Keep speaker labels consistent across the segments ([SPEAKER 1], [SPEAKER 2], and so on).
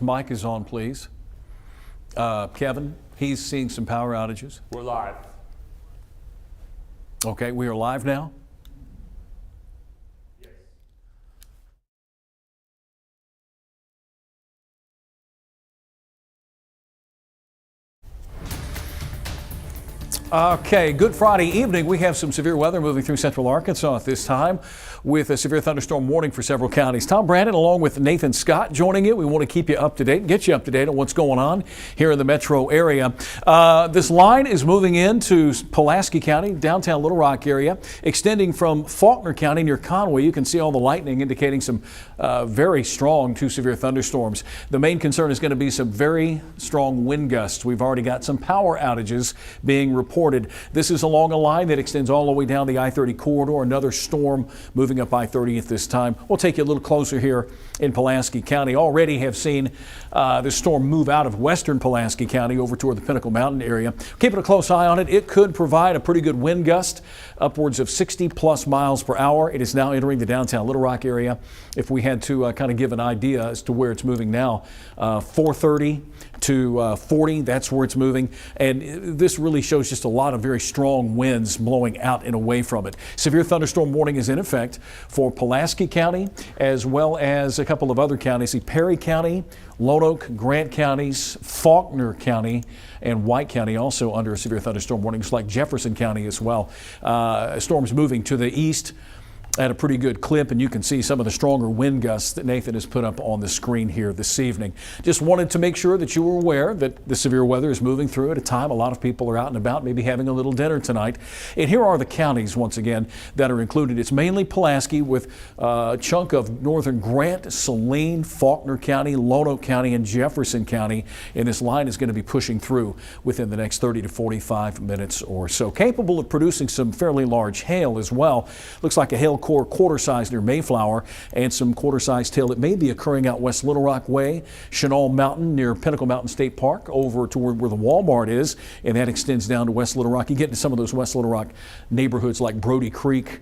[SPEAKER 1] Mic is on, please. Kevin, he's seeing some power outages.
[SPEAKER 2] We're live.
[SPEAKER 1] Okay, we are live now. Okay, Good Friday evening. We have some severe weather moving through central Arkansas at this time with a severe thunderstorm warning for several counties. Tom Brannon along with Nathan Scott joining you. We want to keep you up to date and get you up to date on what's going on here in the metro area. This line is moving into Pulaski County, downtown Little Rock area, extending from Faulkner County near Conway. You can see all the lightning indicating some very strong to severe thunderstorms. The main concern is going to be some very strong wind gusts. We've already got some power outages being reported. This is along a line that extends all the way down the I-30 corridor. Another storm moving up I-30 at this time. We'll take you a little closer here in Pulaski County. Already have seen the storm move out of western Pulaski County over toward the Pinnacle Mountain area. Keeping a close eye on it. It could provide a pretty good wind gust, upwards of 60 plus miles per hour. It is now entering the downtown Little Rock area. If we had to kind of give an idea as to where it's moving now, 430 to 40, that's where it's moving. And this really shows just a lot of very strong winds blowing out and away from it. Severe thunderstorm warning is in effect for Pulaski County as well as a couple of other counties. See, Perry County, Lone Oak, Grant counties, Faulkner County, and White County also under a severe thunderstorm warning, just like Jefferson County as well. Storms moving to the east at a pretty good clip, and you can see some of the stronger wind gusts that Nathan has put up on the screen here this evening. Just wanted to make sure that you were aware that the severe weather is moving through at a time a lot of people are out and about, maybe having a little dinner tonight. And here are the counties once again that are included. It's mainly Pulaski with a chunk of northern Grant, Saline, Faulkner County, Lone Oak County, and Jefferson County. And this line is going to be pushing through within the next 30 to 45 minutes or so. Capable of producing some fairly large hail as well. Looks like a hail core quarter size near Mayflower and some quarter size hail that may be occurring out West Little Rock Way, Chenal Mountain near Pinnacle Mountain State Park over to where the Walmart is, and that extends down to West Little Rock. You get into some of those West Little Rock neighborhoods like Brody Creek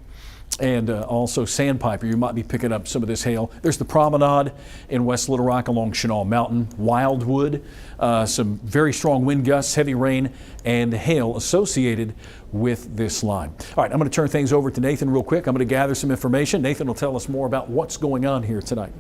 [SPEAKER 1] and also Sandpiper. You might be picking up some of this hail. There's the promenade in West Little Rock along Chenal Mountain, Wildwood, some very strong wind gusts, heavy rain, and hail associated with this line. All right, I'm going to turn things over to Nathan real quick. I'm going to gather some information. Nathan will tell us more about what's going on here tonight.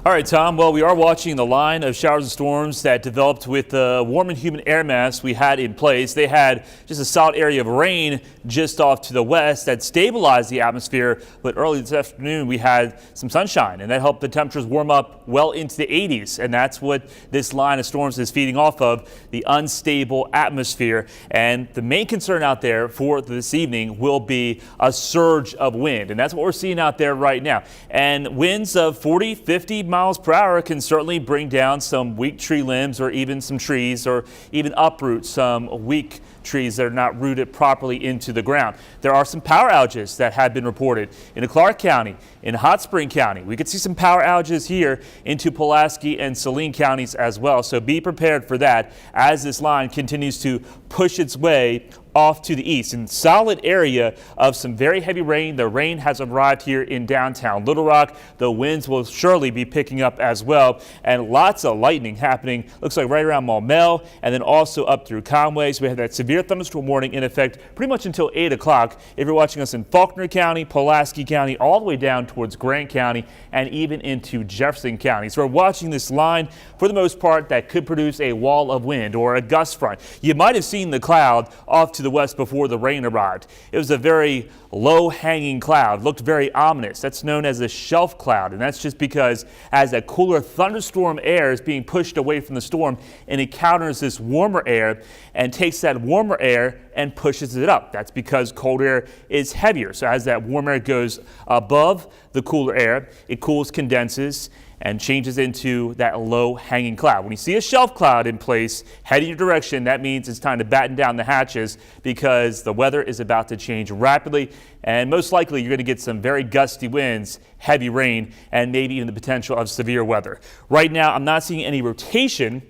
[SPEAKER 2] All right, Tom. Well, we are watching the line of showers and storms that developed with the warm and humid air mass we had in place. They had just a solid area of rain just off to the west that stabilized the atmosphere. But early this afternoon, we had some sunshine, and that helped the temperatures warm up well into the 80s. And that's what this line of storms is feeding off of, the unstable atmosphere. And the main concern out there for this evening will be a surge of wind. And that's what we're seeing out there right now. And winds of 40, 50 miles per hour can certainly bring down some weak tree limbs or even some trees, or even uproot some weak trees that are not rooted properly into the ground. There are some power outages that have been reported in Clark County, in Hot Spring County. We could see some power outages here into Pulaski and Saline counties as well. So be prepared for that as this line continues to push its way off to the east. In solid area of some very heavy rain. The rain has arrived here in downtown Little Rock. The winds will surely be picking up as well, and lots of lightning happening. Looks like right around Maumelle and then also up through Conway. So we have that severe thunderstorm warning in effect pretty much until 8 o'clock. If you're watching us in Faulkner County, Pulaski County, all the way down towards Grant County and even into Jefferson County. So we're watching this line for the most part that could produce a wall of wind or a gust front. You might have seen the cloud off to the west before the rain arrived. It was a very low-hanging cloud, looked very ominous. That's known as a shelf cloud, and that's just because as that cooler thunderstorm air is being pushed away from the storm and encounters this warmer air and takes that warmer air and pushes it up. That's because cold air is heavier. So as that warm air goes above the cooler air, it cools, condenses, and changes into that low-hanging cloud. When you see a shelf cloud in place heading your direction, that means it's time to batten down the hatches because the weather is about to change rapidly, and most likely you're going to get some very gusty winds, heavy rain, and maybe even the potential of severe weather. Right now, I'm not seeing any rotation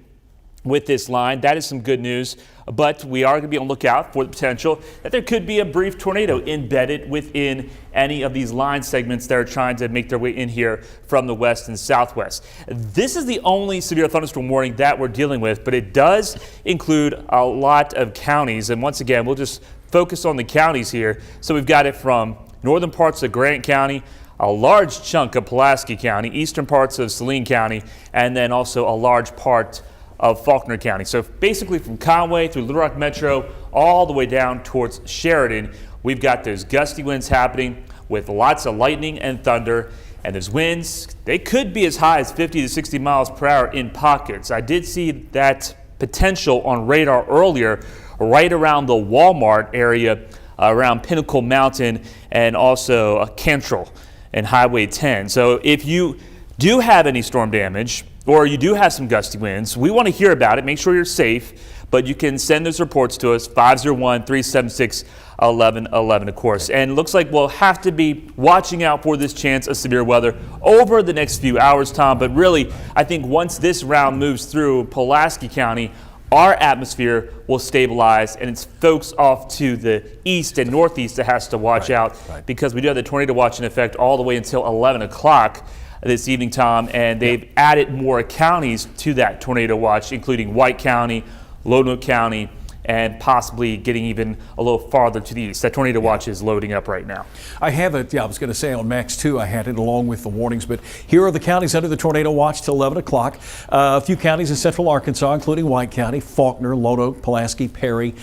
[SPEAKER 2] with this line. That is some good news, but we are going to be on the lookout for the potential that there could be a brief tornado embedded within any of these line segments that are trying to make their way in here from the west and southwest. This is the only severe thunderstorm warning that we're dealing with, but it does include a lot of counties. And once again, we'll just focus on the counties here. So we've got it from northern parts of Grant County, a large chunk of Pulaski County, eastern parts of Saline County, and then also a large part of Faulkner County. So basically from Conway through Little Rock Metro all the way down towards Sheridan, we've got those gusty winds happening with lots of lightning and thunder. And those winds, they could be as high as 50 to 60 miles per hour in pockets. I did see that potential on radar earlier, right around the Walmart area, around Pinnacle Mountain, and also Cantrell and Highway 10. So if you do have any storm damage, or you do have some gusty winds, we want to hear about it. Make sure you're safe, but you can send those reports to us, 501-376-1111, of course. And it looks like we'll have to be watching out for this chance of severe weather over the next few hours, Tom. But really, I think once this round moves through Pulaski County, our atmosphere will stabilize, and it's folks off to the east and northeast that has to watch out, because we do have the tornado watch in effect all the way until 11 o'clock. This evening, Tom, and they've added more counties to that tornado watch, including White County, Lonoke County, and possibly getting even a little farther to the east. That tornado watch is loading up right now.
[SPEAKER 1] I have it, I was going to say on Max 2, I had it along with the warnings, but here are the counties under the tornado watch till 11 o'clock. A few counties in central Arkansas, including White County, Faulkner, Lonoke, Pulaski, Perry,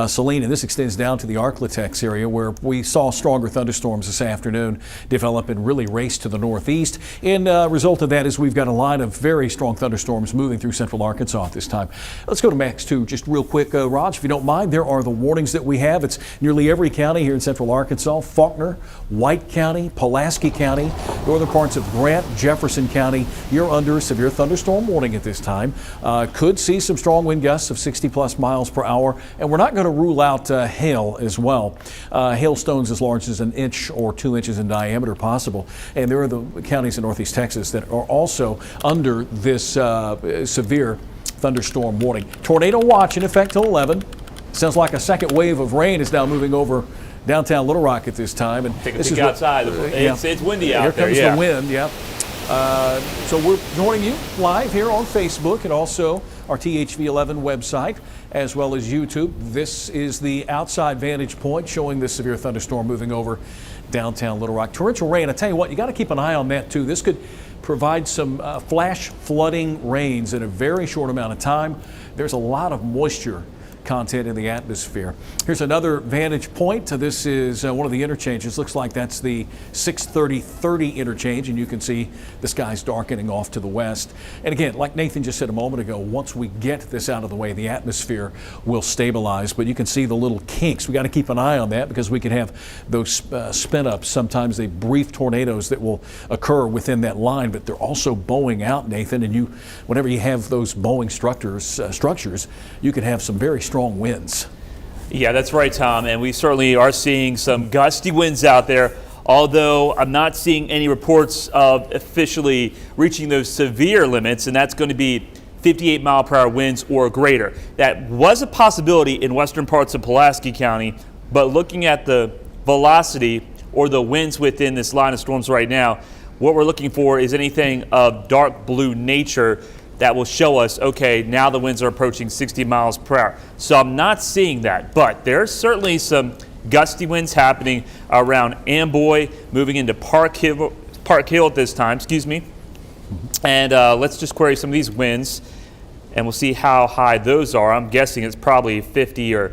[SPEAKER 1] Saline, and this extends down to the Arklatex area where we saw stronger thunderstorms this afternoon develop and really race to the northeast. And result of that is we've got a line of very strong thunderstorms moving through central Arkansas at this time. Let's go to Max 2 just real quick, Raj. If you don't mind, there are the warnings that we have. It's nearly every county here in central Arkansas: Faulkner, White County, Pulaski County, northern parts of Grant, Jefferson County. You're under a severe thunderstorm warning at this time. Could see some strong wind gusts of 60 plus miles per hour, and we're not going to rule out hail as well. Hailstones as large as 1 inch or 2 inches in diameter possible. And there are the counties in northeast Texas that are also under this severe thunderstorm warning. Tornado watch in effect till 11. Sounds like a second wave of rain is now moving over downtown Little Rock at this time. And
[SPEAKER 2] take a peek outside. It's windy out there.
[SPEAKER 1] Here comes the wind. Yeah. So we're joining you live here on Facebook and also our THV11 website, as well as YouTube. This is the outside vantage point showing this severe thunderstorm moving over downtown Little Rock. Torrential rain. I tell you what, you got to keep an eye on that too. This could provide some flash flooding rains in a very short amount of time. There's a lot of moisture content in the atmosphere. Here's another vantage point. This is one of the interchanges. Looks like that's the 630-30 interchange, and you can see the skies darkening off to the west. And again, like Nathan just said a moment ago, once we get this out of the way, the atmosphere will stabilize. But you can see the little kinks. We got to keep an eye on that because we can have those spin ups. Sometimes they brief tornadoes that will occur within that line, but they're also bowing out, Nathan. And whenever you have those bowing structures, you can have some very strong winds.
[SPEAKER 2] Yeah, that's right, Tom. And we certainly are seeing some gusty winds out there, although I'm not seeing any reports of officially reaching those severe limits, and that's going to be 58 mile per hour winds or greater. That was a possibility in western parts of Pulaski County, but looking at the velocity or the winds within this line of storms right now, what we're looking for is anything of dark blue nature that will show us, okay, now the winds are approaching 60 miles per hour. So I'm not seeing that, but there's certainly some gusty winds happening around Amboy, moving into Park Hill at this time, And let's just query some of these winds, and we'll see how high those are. I'm guessing it's probably 50 or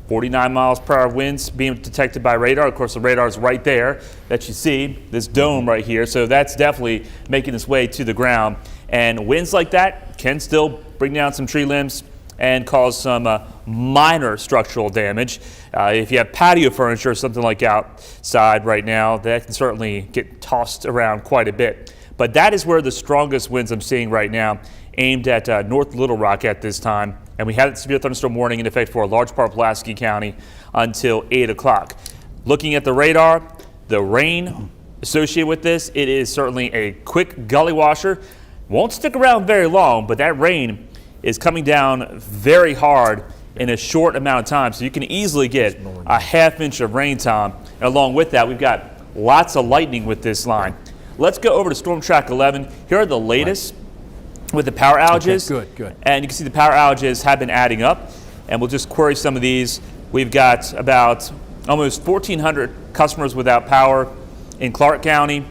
[SPEAKER 2] 49 miles per hour winds being detected by radar. Of course, the radar is right there that you see, this dome right here. So that's definitely making its way to the ground. And winds like that can still bring down some tree limbs and cause some minor structural damage. If you have patio furniture or something like outside right now, that can certainly get tossed around quite a bit. But that is where the strongest winds I'm seeing right now, aimed at North Little Rock at this time. And we have a severe thunderstorm warning in effect for a large part of Pulaski County until 8 o'clock. Looking at the radar, the rain associated with this, it is certainly a quick gully washer. Won't stick around very long, but that rain is coming down very hard in a short amount of time. So you can easily get a half inch of rain, Tom. And along with that, we've got lots of lightning with this line. Let's go over to Storm Track 11. Here are the latest with the power outages.
[SPEAKER 1] Okay, good.
[SPEAKER 2] And you can see the power outages have been adding up. And we'll just query some of these. We've got about almost 1,400 customers without power in Clark County,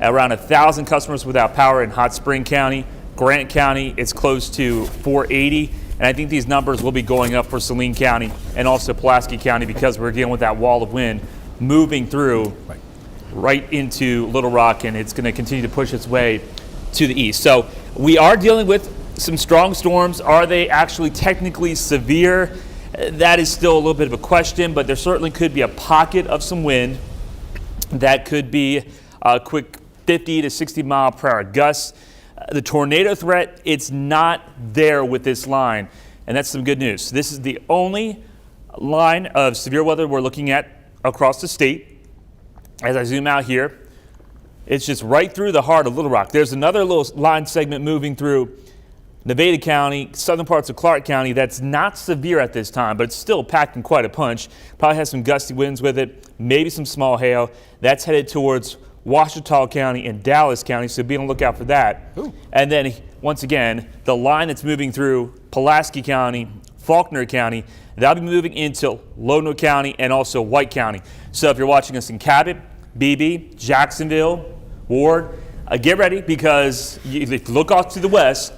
[SPEAKER 2] around 1,000 customers without power in Hot Spring County. Grant County, it's close to 480. And I think these numbers will be going up for Saline County and also Pulaski County because we're dealing with that wall of wind moving through right into Little Rock, and it's going to continue to push its way to the east. So we are dealing with some strong storms. Are they actually technically severe? That is still a little bit of a question, but there certainly could be a pocket of some wind that could be a quick 50 to 60 mile per hour gusts. The tornado threat, it's not there with this line, and that's some good news. This is the only line of severe weather we're looking at across the state. As I zoom out here, it's just right through the heart of Little Rock. There's another little line segment moving through Nevada County, southern parts of Clark County that's not severe at this time, but it's still packing quite a punch. Probably has some gusty winds with it, maybe some small hail. That's headed towards Ouachita County and Dallas County, so be on the lookout for that.
[SPEAKER 1] Ooh.
[SPEAKER 2] And then, once again, the line that's moving through Pulaski County, Faulkner County, that'll be moving into Lono County and also White County. So if you're watching us in Cabot, Beebe, Jacksonville, Ward, get ready because if you look off to the west,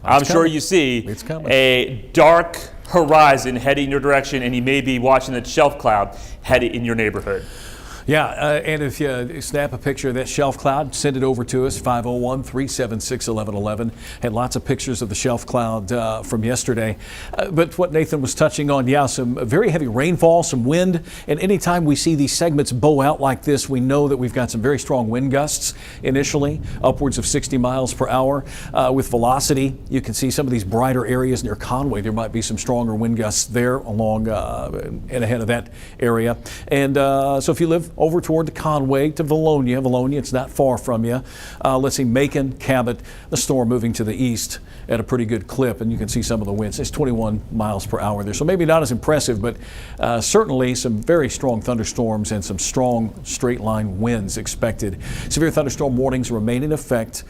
[SPEAKER 2] I'm sure you see a dark horizon heading in your direction, and you may be watching that shelf cloud headed in your neighborhood.
[SPEAKER 1] Yeah, and if you snap a picture of that shelf cloud, send it over to us, 501-376-1111. Had lots of pictures of the shelf cloud from yesterday. But what Nathan was touching on, yeah, some very heavy rainfall, some wind. And anytime we see these segments bow out like this, we know that we've got some very strong wind gusts initially, upwards of 60 miles per hour. With velocity, you can see some of these brighter areas near Conway. There might be some stronger wind gusts there along and ahead of that area. And so if you live over toward the Conway to Valonia, it's not far from you. Let's see, Macon, Cabot, the storm moving to the east at a pretty good clip, and you can see some of the winds. It's 21 miles per hour there, so maybe not as impressive, but certainly some very strong thunderstorms and some strong straight line winds expected. Severe thunderstorm warnings remain in effect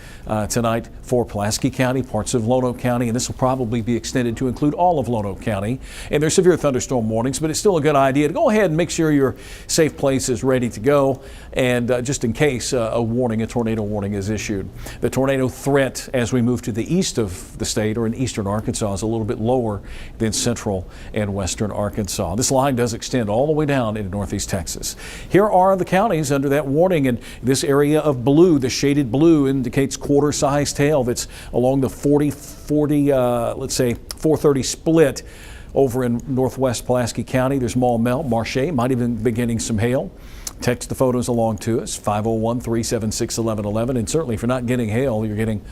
[SPEAKER 1] tonight for Pulaski County, parts of Lono County, and this will probably be extended to include all of Lono County. And there's severe thunderstorm warnings, but it's still a good idea to go ahead and make sure your safe place is ready to go, and just in case a tornado warning is issued. The tornado threat as we move to the east of the state or in eastern Arkansas is a little bit lower than central and western Arkansas. This line does extend all the way down into northeast Texas. Here are the counties under that warning, and this area of blue, the shaded blue, indicates quarter-sized hail that's along the 430 split over in northwest Pulaski County. There's Maumelle, Marche, might even be getting some hail. Text the photos along to us, 501-376-1111. And certainly if you're not getting hail, you're getting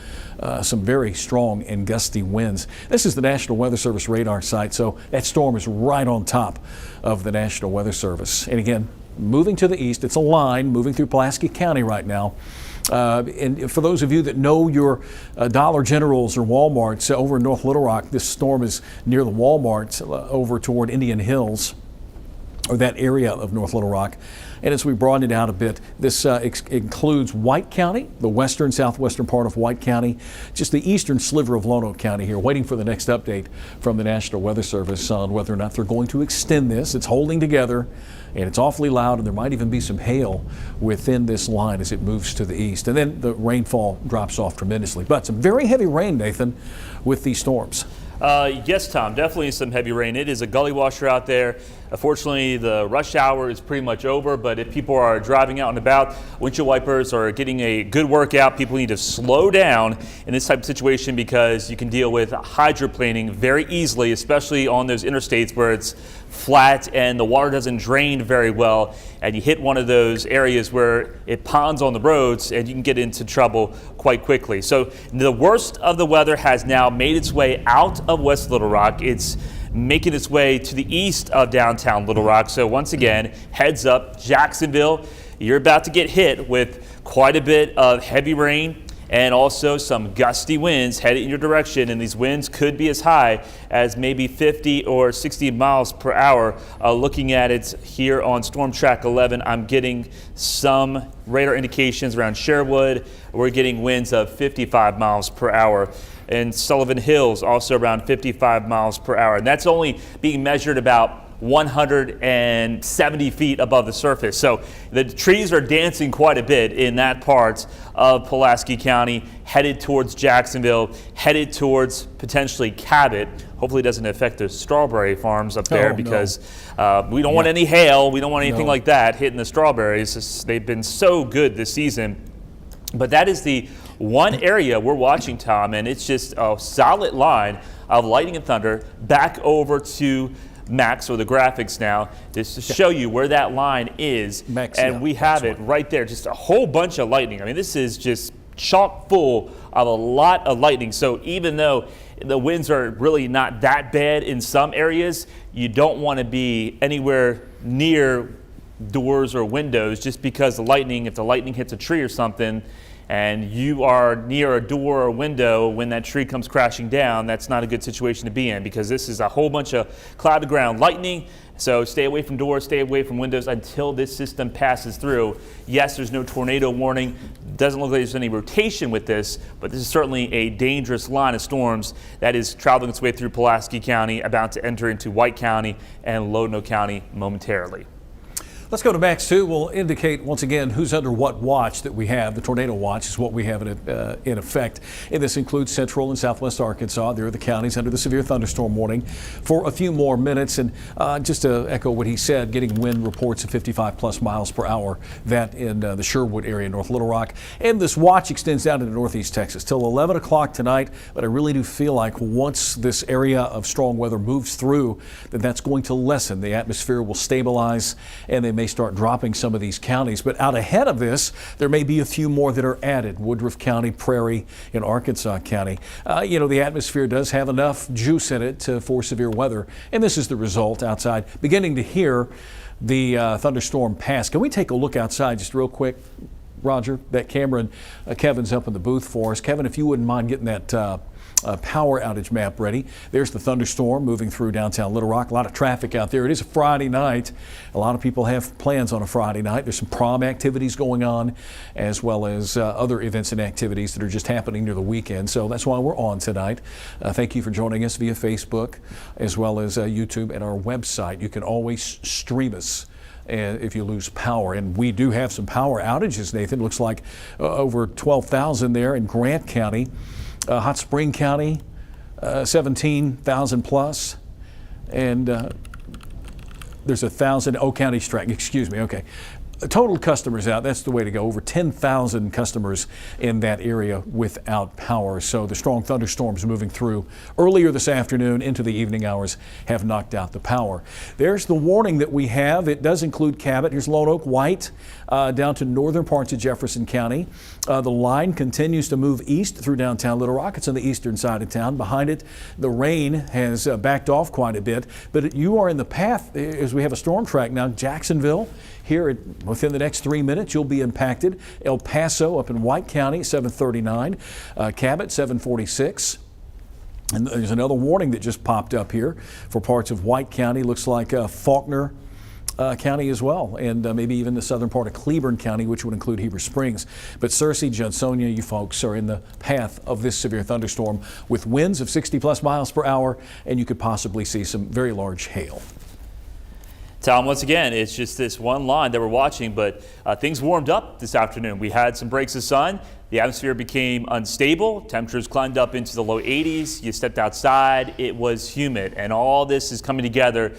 [SPEAKER 1] some very strong and gusty winds. This is the National Weather Service radar site, so that storm is right on top of the National Weather Service. And again, moving to the east, it's a line moving through Pulaski County right now. And for those of you that know your Dollar Generals or Walmarts over in North Little Rock, this storm is near the Walmarts over toward Indian Hills, or that area of North Little Rock. And as we broaden it out a bit, this includes White County, the western, southwestern part of White County, just the eastern sliver of Lono County here, waiting for the next update from the National Weather Service on whether or not they're going to extend this. It's holding together, and it's awfully loud, and there might even be some hail within this line as it moves to the east. And then the rainfall drops off tremendously. But some very heavy rain, Nathan, with these storms.
[SPEAKER 2] Yes, Tom, definitely some heavy rain. It is a gully washer out there. Unfortunately, the rush hour is pretty much over, but if people are driving out and about, windshield wipers are getting a good workout. People need to slow down in this type of situation because you can deal with hydroplaning very easily, especially on those interstates where it's flat and the water doesn't drain very well, and you hit one of those areas where it ponds on the roads and you can get into trouble quite quickly. So the worst of the weather has now made its way out of West Little Rock. It's making its way to the east of downtown Little Rock. So once again, heads up, Jacksonville, you're about to get hit with quite a bit of heavy rain and also some gusty winds headed in your direction, and these winds could be as high as maybe 50 or 60 miles per hour. Looking at it here on Storm Track 11, I'm getting some radar indications around Sherwood. We're getting winds of 55 miles per hour. And Sullivan Hills also around 55 miles per hour. And that's only being measured about 170 feet above the surface. So the trees are dancing quite a bit in that part of Pulaski County, headed towards Jacksonville, headed towards potentially Cabot. Hopefully it doesn't affect the strawberry farms up there, because we don't want any hail. We don't want anything like that hitting the strawberries. They've been so good this season. But that is the one area we're watching, Tom, and it's just a solid line of lightning and thunder. Back over to Max, or the graphics now, just to show you where that line is.
[SPEAKER 1] Max,
[SPEAKER 2] and we have it right there, just a whole bunch of lightning. I mean, this is just chock full of a lot of lightning. So even though the winds are really not that bad in some areas, you don't want to be anywhere near doors or windows, just because the lightning, if the lightning hits a tree or something, and you are near a door or window when that tree comes crashing down, that's not a good situation to be in, because this is a whole bunch of cloud to ground lightning. So stay away from doors, stay away from windows until this system passes through. Yes, there's no tornado warning. Doesn't look like there's any rotation with this, but this is certainly a dangerous line of storms that is traveling its way through Pulaski County, about to enter into White County and Lonoke County momentarily.
[SPEAKER 1] Let's go to Max 2. We'll indicate once again who's under what watch that we have. The tornado watch is what we have in effect. And this includes central and southwest Arkansas. There are the counties under the severe thunderstorm warning for a few more minutes. And just to echo what he said, getting wind reports of 55 plus miles per hour, that in the Sherwood area, North Little Rock. And this watch extends down into northeast Texas till 11 o'clock tonight. But I really do feel like once this area of strong weather moves through, that that's going to lessen. The atmosphere will stabilize, and they may start dropping some of these counties. But out ahead of this, there may be a few more that are added. Woodruff County, Prairie, and Arkansas County. The atmosphere does have enough juice in it for severe weather. And this is the result outside. Beginning to hear the thunderstorm pass. Can we take a look outside just real quick, Roger? That camera, and Kevin's up in the booth for us. Kevin, if you wouldn't mind getting that power outage map ready. There's the thunderstorm moving through downtown Little Rock. A lot of traffic out there. It is a Friday night. A lot of people have plans on a Friday night. There's some prom activities going on, as well as other events and activities that are just happening near the weekend. So that's why we're on tonight. Thank you for joining us via Facebook, as well as YouTube and our website. You can always stream us if you lose power. And we do have some power outages, Nathan. Looks like over 12,000 there in Grant County. Hot Spring County, 17,000 plus, and there's 1,000 County strike. Excuse me. Okay, total customers out. That's the way to go. Over 10,000 customers in that area without power. So the strong thunderstorms moving through earlier this afternoon into the evening hours have knocked out the power. There's the warning that we have. It does include Cabot. Here's Lonoke, White, down to northern parts of Jefferson County. The line continues to move east through downtown Little Rock. It's on the eastern side of town. Behind it, the rain has backed off quite a bit, but you are in the path as we have a storm track now. Jacksonville, here within the next 3 minutes, you'll be impacted. El Paso up in White County, 739. Cabot, 746. And there's another warning that just popped up here for parts of White County. Looks like Faulkner County as well, and maybe even the southern part of Cleburne County, which would include Heber Springs. But Searcy, Johnsonia, you folks are in the path of this severe thunderstorm with winds of 60 plus miles per hour, and you could possibly see some very large hail.
[SPEAKER 2] Tom, once again, it's just this one line that we're watching, but things warmed up this afternoon. We had some breaks of sun. The atmosphere became unstable. Temperatures climbed up into the low 80s. You stepped outside. It was humid, and all this is coming together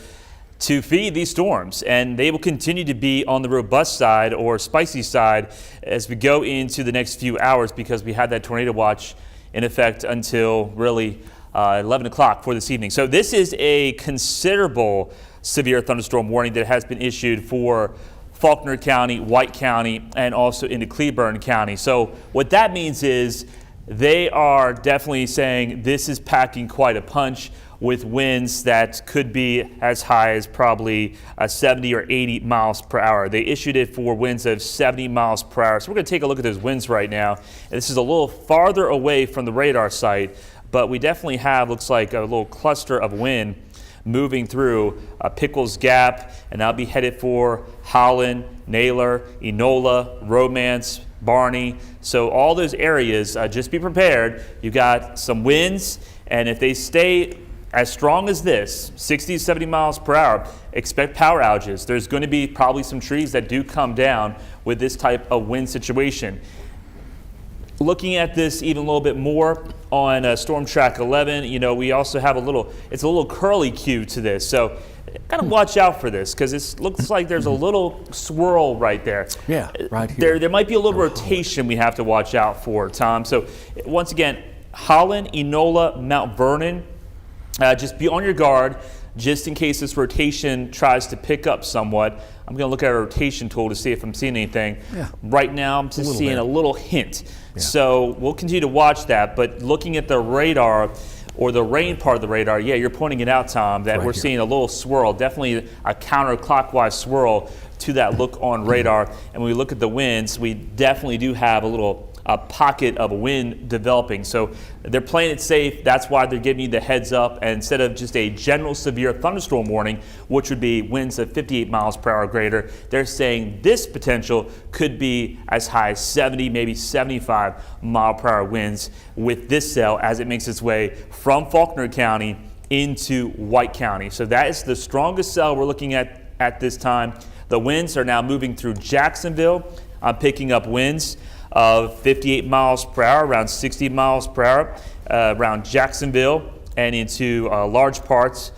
[SPEAKER 2] to feed these storms, and they will continue to be on the robust side or spicy side as we go into the next few hours, because we had that tornado watch in effect until really 11 o'clock for this evening. So this is a considerable severe thunderstorm warning that has been issued for Faulkner County, White County, and also into Cleburne County. So what that means is they are definitely saying this is packing quite a punch with winds that could be as high as probably 70 or 80 miles per hour. They issued it for winds of 70 miles per hour. So we're going to take a look at those winds right now. And this is a little farther away from the radar site, but we definitely have, looks like a little cluster of wind moving through Pickles Gap, and that'll be headed for Holland, Naylor, Enola, Romance, Barney. So all those areas, just be prepared. You've got some winds, and if they stay as strong as this, 60 to 70 miles per hour, expect power outages. There's going to be probably some trees that do come down with this type of wind situation. Looking at this even a little bit more on Storm Track 11, you know, we also have it's a little curly cue to this. So kind of watch out for this, because it looks like there's a little swirl right there.
[SPEAKER 1] Yeah, right here.
[SPEAKER 2] There might be a little rotation we have to watch out for, Tom. So once again, Holland, Enola, Mount Vernon, just be on your guard just in case this rotation tries to pick up somewhat. I'm going to look at our rotation tool to see if I'm seeing anything. Yeah. Right now, I'm just seeing a little hint. Yeah. So we'll continue to watch that. But looking at the radar, or the rain part of the radar, yeah, you're pointing it out, Tom, that we're seeing a little swirl, definitely a counterclockwise swirl to that look on radar. And when we look at the winds, we definitely do have a pocket of wind developing. So they're playing it safe. That's why they're giving you the heads up. And instead of just a general severe thunderstorm warning, which would be winds of 58 miles per hour or greater, they're saying this potential could be as high as 70, maybe 75 mile per hour winds with this cell as it makes its way from Faulkner County into White County. So that is the strongest cell we're looking at this time. The winds are now moving through Jacksonville. I'm picking up winds of 58 miles per hour, around 60 miles per hour, around Jacksonville and into large parts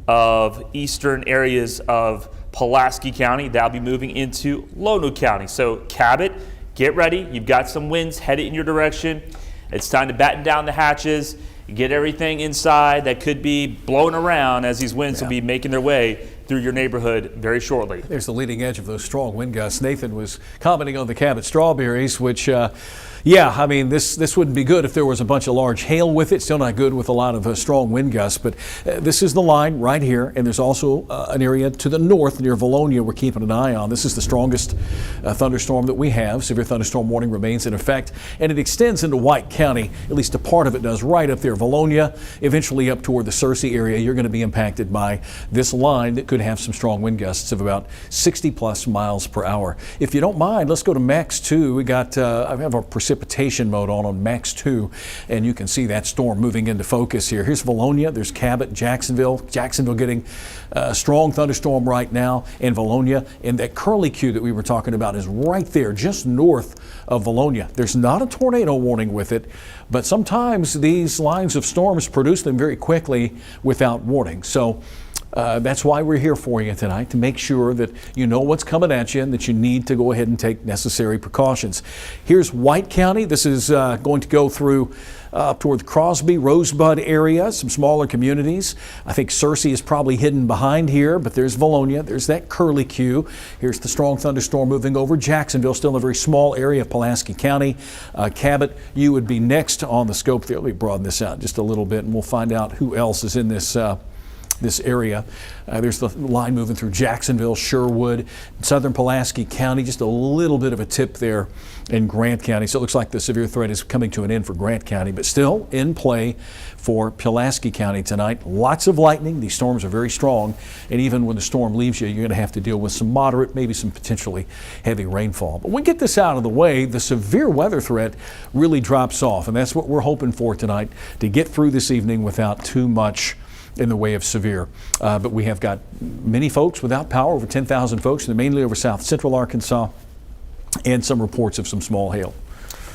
[SPEAKER 2] of eastern areas of Pulaski County. That'll be moving into Lonoke County. So Cabot, get ready. You've got some winds headed in your direction. It's time to batten down the hatches, get everything inside that could be blown around, as these winds will be making their way through your neighborhood very shortly.
[SPEAKER 1] There's the leading edge of those strong wind gusts. Nathan was commenting on the Cabot strawberries, which, yeah, I mean, this wouldn't be good if there was a bunch of large hail with it. Still not good with a lot of strong wind gusts. But this is the line right here, and there's also an area to the north near Valonia we're keeping an eye on. This is the strongest thunderstorm that we have. Severe thunderstorm warning remains in effect, and it extends into White County. At least a part of it does, right up there. Valonia, eventually up toward the Searcy area. You're going to be impacted by this line that could have some strong wind gusts of about 60 plus miles per hour. If you don't mind, let's go to Max 2. We got, I have our precipitation mode on Max 2, and you can see that storm moving into focus here. Here's Valonia, there's Cabot, Jacksonville getting a strong thunderstorm right now, and Valonia, and that curly Q that we were talking about is right there, just north of Valonia. There's not a tornado warning with it, but sometimes these lines of storms produce them very quickly without warning. So that's why we're here for you tonight, to make sure that you know what's coming at you and that you need to go ahead and take necessary precautions. Here's White County. This is going to go through up toward the Crosby, Rosebud area, some smaller communities. I think Searcy is probably hidden behind here, but there's Valonia. There's that curly Q. Here's the strong thunderstorm moving over Jacksonville, still in a very small area of Pulaski County. Cabot, you would be next on the scope there. Let me broaden this out just a little bit, and we'll find out who else is in this area. There's the line moving through Jacksonville, Sherwood, southern Pulaski County, just a little bit of a tip there in Grant County. So it looks like the severe threat is coming to an end for Grant County, but still in play for Pulaski County tonight. Lots of lightning. These storms are very strong, and even when the storm leaves you, you're going to have to deal with some moderate, maybe some potentially heavy rainfall. But when we get this out of the way, the severe weather threat really drops off, and that's what we're hoping for tonight, to get through this evening without too much in the way of severe. But we have got many folks without power, over 10,000 folks, mainly over south central Arkansas, and some reports of some small hail.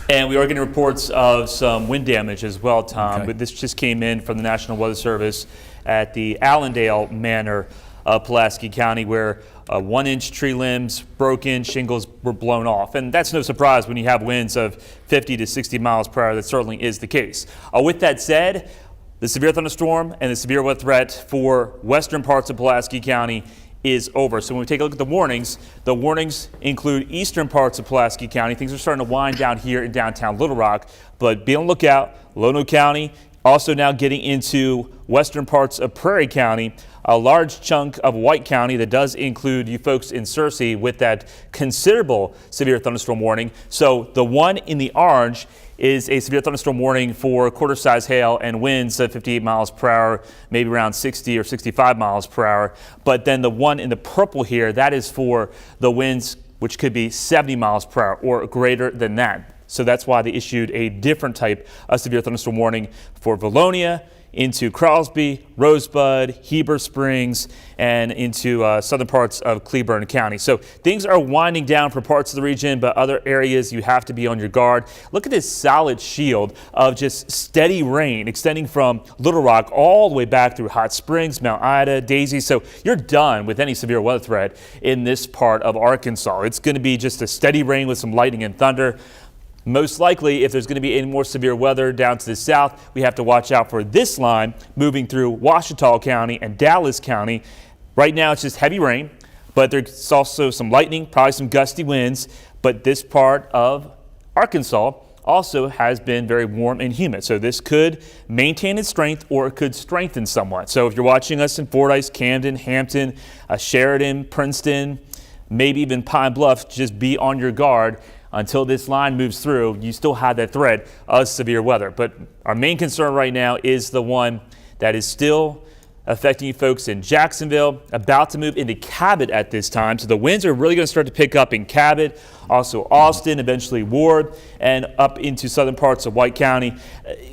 [SPEAKER 2] And we are getting reports of some wind damage as well, Tom. Okay. But this just came in from the National Weather Service at the Allendale Manor of Pulaski County, where 1-inch tree limbs broken, shingles were blown off. And that's no surprise when you have winds of 50 to 60 miles per hour. That certainly is the case. With that said, the severe thunderstorm and the severe weather threat for western parts of Pulaski County is over. So when we take a look at the warnings include eastern parts of Pulaski County. Things are starting to wind down here in downtown Little Rock, but be on the lookout. Lonoke County, also now getting into western parts of Prairie County, a large chunk of White County that does include you folks in Searcy with that considerable severe thunderstorm warning. So the one in the orange is a severe thunderstorm warning for quarter-size hail and winds of 58 miles per hour, maybe around 60 or 65 miles per hour. But then the one in the purple here, that is for the winds which could be 70 miles per hour or greater than that. So that's why they issued a different type of severe thunderstorm warning for Valonia, into Crosby, Rosebud, Heber Springs, and into southern parts of Cleburne County. So things are winding down for parts of the region, but other areas you have to be on your guard. Look at this solid shield of just steady rain extending from Little Rock all the way back through Hot Springs, Mount Ida, Daisy. So you're done with any severe weather threat in this part of Arkansas. It's going to be just a steady rain with some lightning and thunder. Most likely, if there's going to be any more severe weather down to the south, we have to watch out for this line moving through Ouachita County and Dallas County. Right now, it's just heavy rain, but there's also some lightning, probably some gusty winds. But this part of Arkansas also has been very warm and humid. So this could maintain its strength or it could strengthen somewhat. So if you're watching us in Fordyce, Camden, Hampton, Sheridan, Princeton, maybe even Pine Bluff, just be on your guard. Until this line moves through, you still have that threat of severe weather. But our main concern right now is the one that is still affecting you folks in Jacksonville, about to move into Cabot at this time. So the winds are really going to start to pick up in Cabot, also Austin, eventually Ward, and up into southern parts of White County.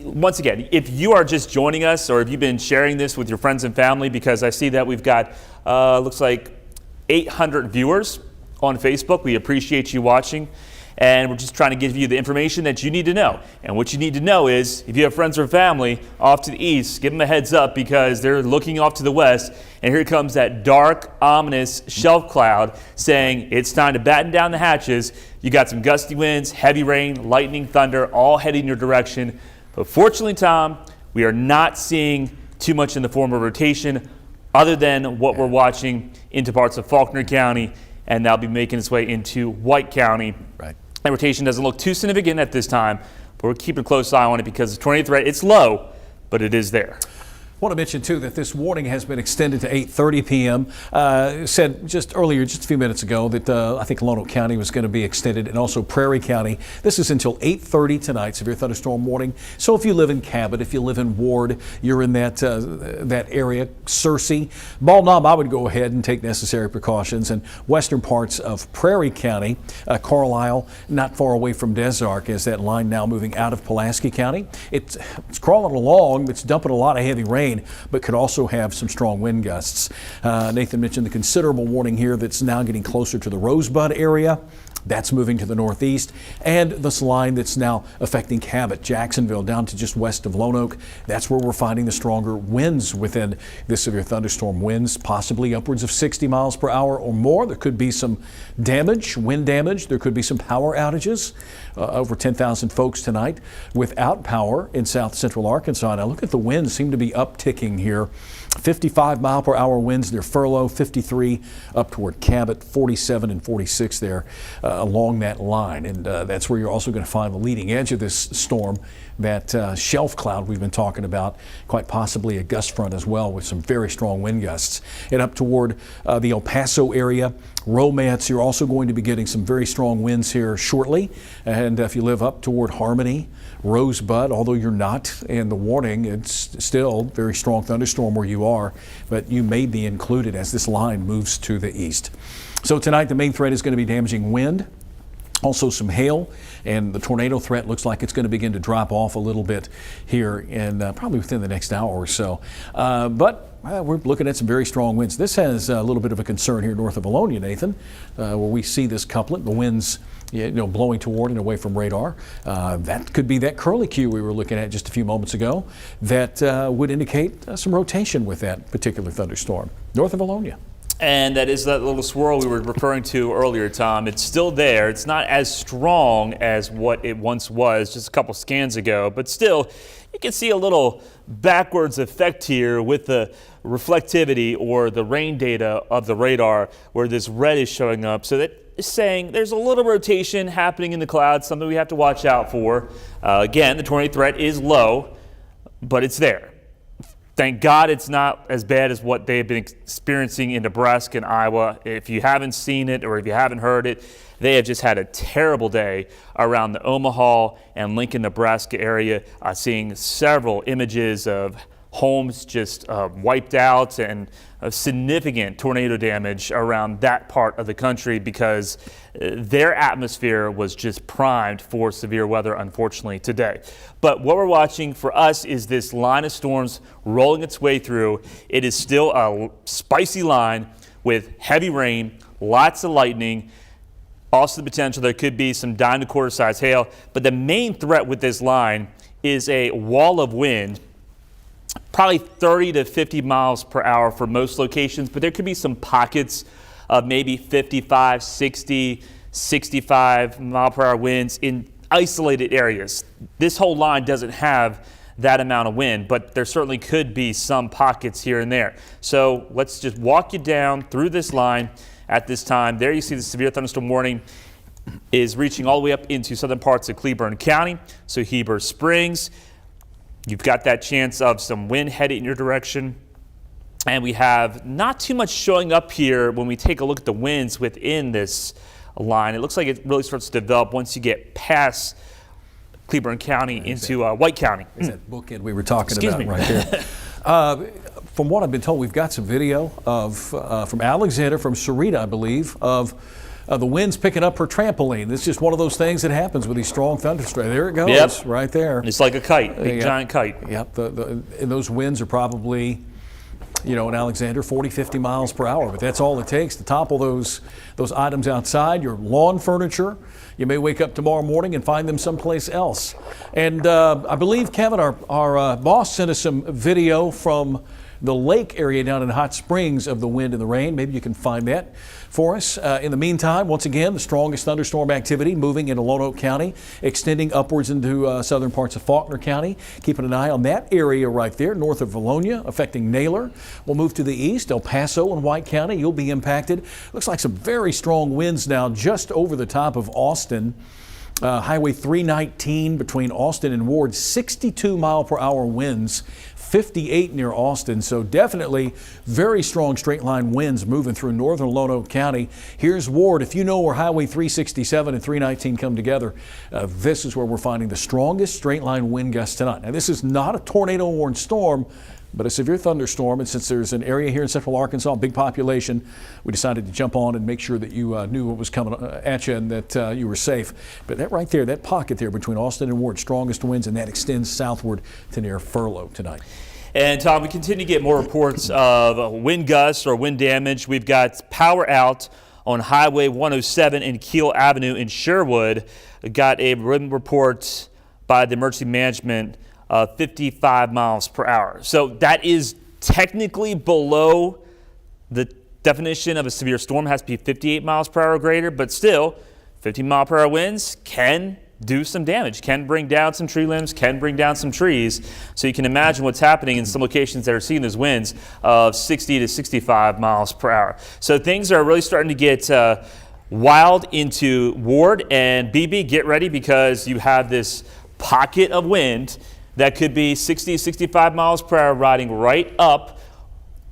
[SPEAKER 2] Once again, if you are just joining us or if you've been sharing this with your friends and family, because I see that we've got, looks like 800 viewers on Facebook. We appreciate you watching. And we're just trying to give you the information that you need to know. And what you need to know is, if you have friends or family off to the east, give them a heads up because they're looking off to the west. And here comes that dark, ominous shelf cloud saying it's time to batten down the hatches. You got some gusty winds, heavy rain, lightning, thunder, all heading in your direction. But fortunately, Tom, we are not seeing too much in the form of rotation other than what we're watching into parts of Faulkner County, and that'll be making its way into White County.
[SPEAKER 1] Right.
[SPEAKER 2] That rotation doesn't look too significant at this time, but we're keeping a close eye on it because the tornado threat, it's low, but it is there.
[SPEAKER 1] I want to mention, too, that this warning has been extended to 8:30 p.m. Said just earlier, just a few minutes ago, that I think Lonoke County was going to be extended and also Prairie County. This is until 8:30 tonight, severe thunderstorm warning. So if you live in Cabot, if you live in Ward, you're in that area, Searcy, Bald Knob, I would go ahead and take necessary precautions. And western parts of Prairie County, Carlisle, not far away from Des Arc, as that line now moving out of Pulaski County. It's crawling along. It's dumping a lot of heavy rain, but could also have some strong wind gusts. Nathan mentioned the considerable warning here that's now getting closer to the Rosebud area. That's moving to the northeast, and this line that's now affecting Cabot, Jacksonville, down to just west of Lonoke. That's where we're finding the stronger winds within this severe thunderstorm. Winds possibly upwards of 60 miles per hour or more. There could be some damage, wind damage. There could be some power outages. Over 10,000 folks tonight without power in south central Arkansas. Now look at the winds, seem to be upticking here. 55 mile per hour winds near Furlough, 53 up toward Cabot, 47 and 46 there along that line. And that's where you're also going to find the leading edge of this storm, that shelf cloud we've been talking about, quite possibly a gust front as well with some very strong wind gusts. And up toward the El Paso area, Romance, you're also going to be getting some very strong winds here shortly. And if you live up toward Harmony, Rosebud, although you're not in the warning, it's still very strong thunderstorm where you are, but you may be included as this line moves to the east. So tonight the main threat is going to be damaging wind, also some hail, and the tornado threat looks like it's going to begin to drop off a little bit here in probably within the next hour or so. But we're looking at some very strong winds. This has a little bit of a concern here north of Valonia, Nathan, where we see this couplet, the winds blowing toward and away from radar. That could be that curlicue we were looking at just a few moments ago that would indicate some rotation with that particular thunderstorm north of Valonia.
[SPEAKER 2] And that is that little swirl we were referring to earlier, Tom. It's still there. It's not as strong as what it once was just a couple scans ago, but still, you can see a little backwards effect here with the reflectivity or the rain data of the radar where this red is showing up. So that is saying there's a little rotation happening in the clouds, something we have to watch out for. Again, the tornado threat is low, but it's there. Thank God it's not as bad as what they've been experiencing in Nebraska and Iowa. If you haven't seen it or if you haven't heard it, they have just had a terrible day around the Omaha and Lincoln, Nebraska area, seeing several images of homes just wiped out and significant tornado damage around that part of the country because their atmosphere was just primed for severe weather, unfortunately, today. But what we're watching for us is this line of storms rolling its way through. It is still a spicy line with heavy rain, lots of lightning, also the potential there could be some dime to quarter size hail. But the main threat with this line is a wall of wind, probably 30 to 50 miles per hour for most locations, but there could be some pockets of maybe 55, 60, 65 mile per hour winds in isolated areas. This whole line doesn't have that amount of wind, but there certainly could be some pockets here and there. So let's just walk you down through this line at this time. There you see the severe thunderstorm warning is reaching all the way up into southern parts of Cleburne County. So Heber Springs, you've got that chance of some wind headed in your direction. And we have not too much showing up here when we take a look at the winds within this line. It looks like it really starts to develop once you get past Cleburne County into White County.
[SPEAKER 1] Is that bookend we were talking
[SPEAKER 2] Excuse
[SPEAKER 1] about
[SPEAKER 2] me.
[SPEAKER 1] right there? From what I've been told, we've got some video of from Alexander, from Sarita, I believe, of the winds picking up her trampoline. It's just one of those things that happens with these strong thunderstorms. There it goes,
[SPEAKER 2] Yep.
[SPEAKER 1] right there.
[SPEAKER 2] It's like a kite, big giant kite.
[SPEAKER 1] Yep, and those winds are probably, in Alexander, 40, 50 miles per hour, but that's all it takes to topple those items outside, your lawn furniture. You may wake up tomorrow morning and find them someplace else. And I believe, Kevin, our boss sent us some video from the lake area down in Hot Springs of the wind and the rain. Maybe you can find that for us. In the meantime, once again, the strongest thunderstorm activity moving into Lonoke County, extending upwards into southern parts of Faulkner County. Keeping an eye on that area right there, north of Valonia, affecting Naylor. We'll move to the east, El Paso and White County. You'll be impacted. Looks like some very strong winds now just over the top of Austin. Highway 319 between Austin and Ward, 62 mile per hour winds. 58 near Austin, so definitely very strong straight line winds moving through northern Lonoke County. Here's Ward. If you know where Highway 367 and 319 come together, this is where we're finding the strongest straight line wind gusts tonight. Now, this is not a tornado warned storm, but a severe thunderstorm, and since there's an area here in central Arkansas, big population, we decided to jump on and make sure that you knew what was coming at you and that you were safe. But that right there, that pocket there between Austin and Ward, strongest winds, and that extends southward to near Furlough tonight.
[SPEAKER 2] And Tom, we continue to get more reports of wind gusts or wind damage. We've got power out on Highway 107 and Keel Avenue in Sherwood. Got a written report by the emergency management of 55 miles per hour. So that is technically below the definition of a severe storm. It has to be 58 miles per hour or greater, but still 15 mile per hour winds can do some damage, can bring down some tree limbs, can bring down some trees. So you can imagine what's happening in some locations that are seeing those winds of 60 to 65 miles per hour. So things are really starting to get wild into Ward and BB. Get ready, because you have this pocket of wind that could be 60, 65 miles per hour riding right up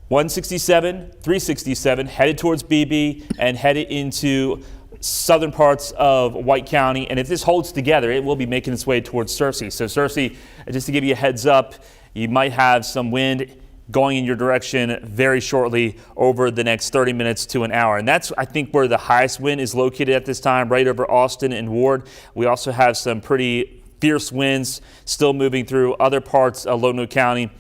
[SPEAKER 2] 167, 367, headed towards BB and headed into southern parts of White County. And if this holds together, it will be making its way towards Searcy. So Searcy, just to give you a heads up, you might have some wind going in your direction very shortly over the next 30 minutes to an hour. And that's, I think, where the highest wind is located at this time, right over Austin and Ward. We also have some pretty fierce winds still moving through other parts of Lonoke County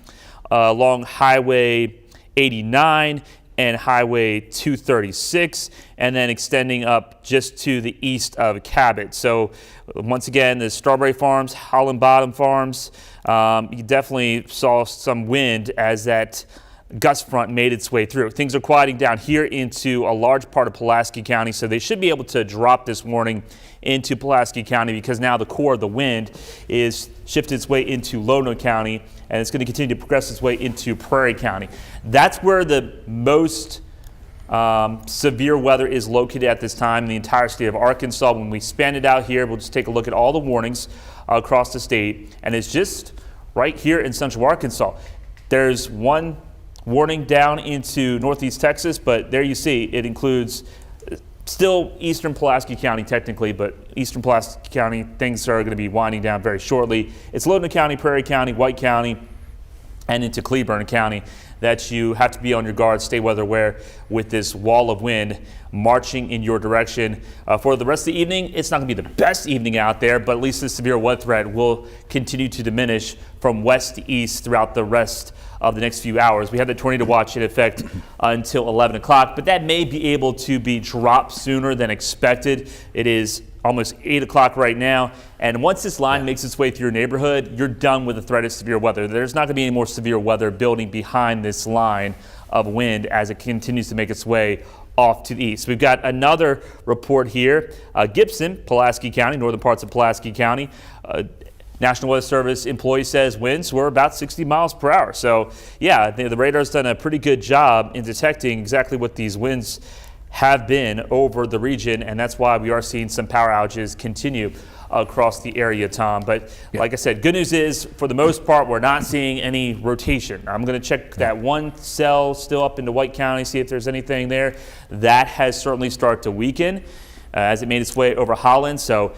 [SPEAKER 2] along Highway 89 and Highway 236, and then extending up just to the east of Cabot. So once again, the Strawberry Farms, Holland Bottom Farms, you definitely saw some wind as that gust front made its way through. Things are quieting down here into a large part of Pulaski County, so they should be able to drop this warning into Pulaski County because now the core of the wind is shifted its way into Lono County, and it's going to continue to progress its way into Prairie County. That's where the most severe weather is located at this time in the entire state of Arkansas. When we span it out here, we'll just take a look at all the warnings across the state, and it's just right here in central Arkansas. There's one warning down into northeast Texas, but there you see it includes still eastern Pulaski County technically, but eastern Pulaski County things are going to be winding down very shortly. It's Lono County, Prairie County, White County, and into Cleburne County that you have to be on your guard, stay weather aware with this wall of wind marching in your direction. For the rest of the evening, it's not going to be the best evening out there, but at least the severe weather threat will continue to diminish from west to east throughout the rest of the next few hours. We have the tornado watch in effect until 11 o'clock, but that may be able to be dropped sooner than expected. It is almost 8 o'clock right now, and once this line makes its way through your neighborhood, you're done with the threat of severe weather. There's not going to be any more severe weather building behind this line of wind as it continues to make its way off to the east. We've got another report here. Gibson, Pulaski County, northern parts of Pulaski County. National Weather Service employee says winds were about 60 miles per hour. So yeah, the radar's done a pretty good job in detecting exactly what these winds have been over the region, and that's why we are seeing some power outages continue across the area, Tom. But like I said, good news is, for the most part, we're not seeing any rotation. I'm going to check that one cell still up into White County, see if there's anything there. That has certainly started to weaken as it made its way over Holland. So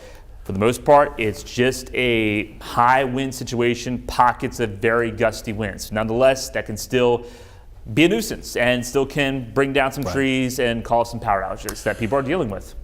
[SPEAKER 2] for the most part, it's just a high wind situation, pockets of very gusty winds. Nonetheless, that can still be a nuisance and still can bring down some trees and cause some power outages that people are dealing with.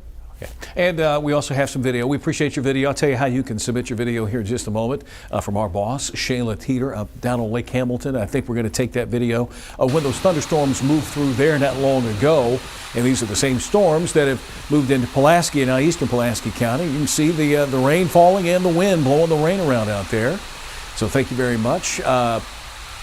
[SPEAKER 1] Okay. And we also have some video. We appreciate your video. I'll tell you how you can submit your video here in just a moment from our boss, Shayla Teeter, up down on Lake Hamilton. I think we're going to take that video when those thunderstorms moved through there not long ago. And these are the same storms that have moved into Pulaski and now eastern Pulaski County. You can see the rain falling and the wind blowing the rain around out there. So thank you very much.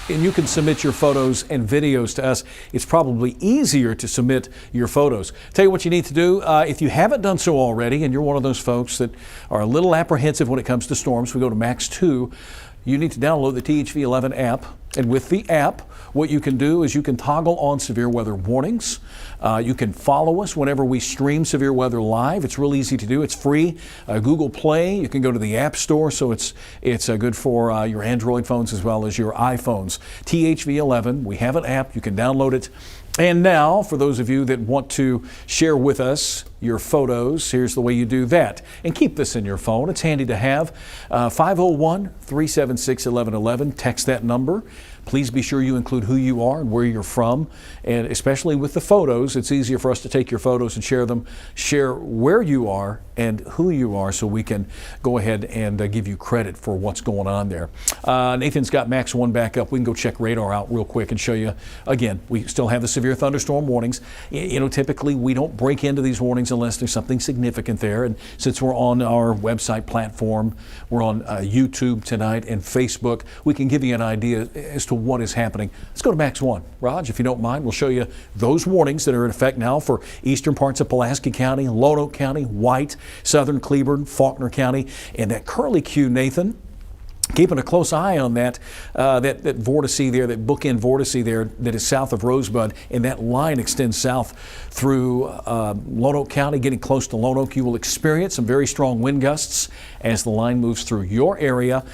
[SPEAKER 1] And you can submit your photos and videos to us. It's probably easier to submit your photos. Tell you what you need to do. If you haven't done so already, and you're one of those folks that are a little apprehensive when it comes to storms, we go to Max 2. You need to download the THV11 app. And with the app, what you can do is you can toggle on severe weather warnings. You can follow us whenever we stream severe weather live. It's real easy to do. It's free. Google Play. You can go to the App Store, so it's good for your Android phones as well as your iPhones. THV11. We have an app. You can download it. And now, for those of you that want to share with us your photos, here's the way you do that. And keep this in your phone. It's handy to have. 501-376-1111. Text that number. Please be sure you include who you are and where you're from. And especially with the photos, it's easier for us to take your photos and share them. Share where you are and who you are so we can go ahead and give you credit for what's going on there. Nathan's got Max 1 back up. We can go check radar out real quick and show you. Again, we still have the severe thunderstorm warnings. You know, typically we don't break into these warnings unless there's something significant there. And since we're on our website platform, we're on YouTube tonight and Facebook, we can give you an idea as to what is happening. Let's go to Max 1. Raj, if you don't mind, we'll show you those warnings that are in effect now for eastern parts of Pulaski County, Lonoke County, White, southern Cleburne, Faulkner County, and that curly Q, Nathan. Keeping a close eye on that vortice there, that bookend vortice there that is south of Rosebud, and that line extends south through Lonoke County, getting close to Lonoke. You will experience some very strong wind gusts as the line moves through your area.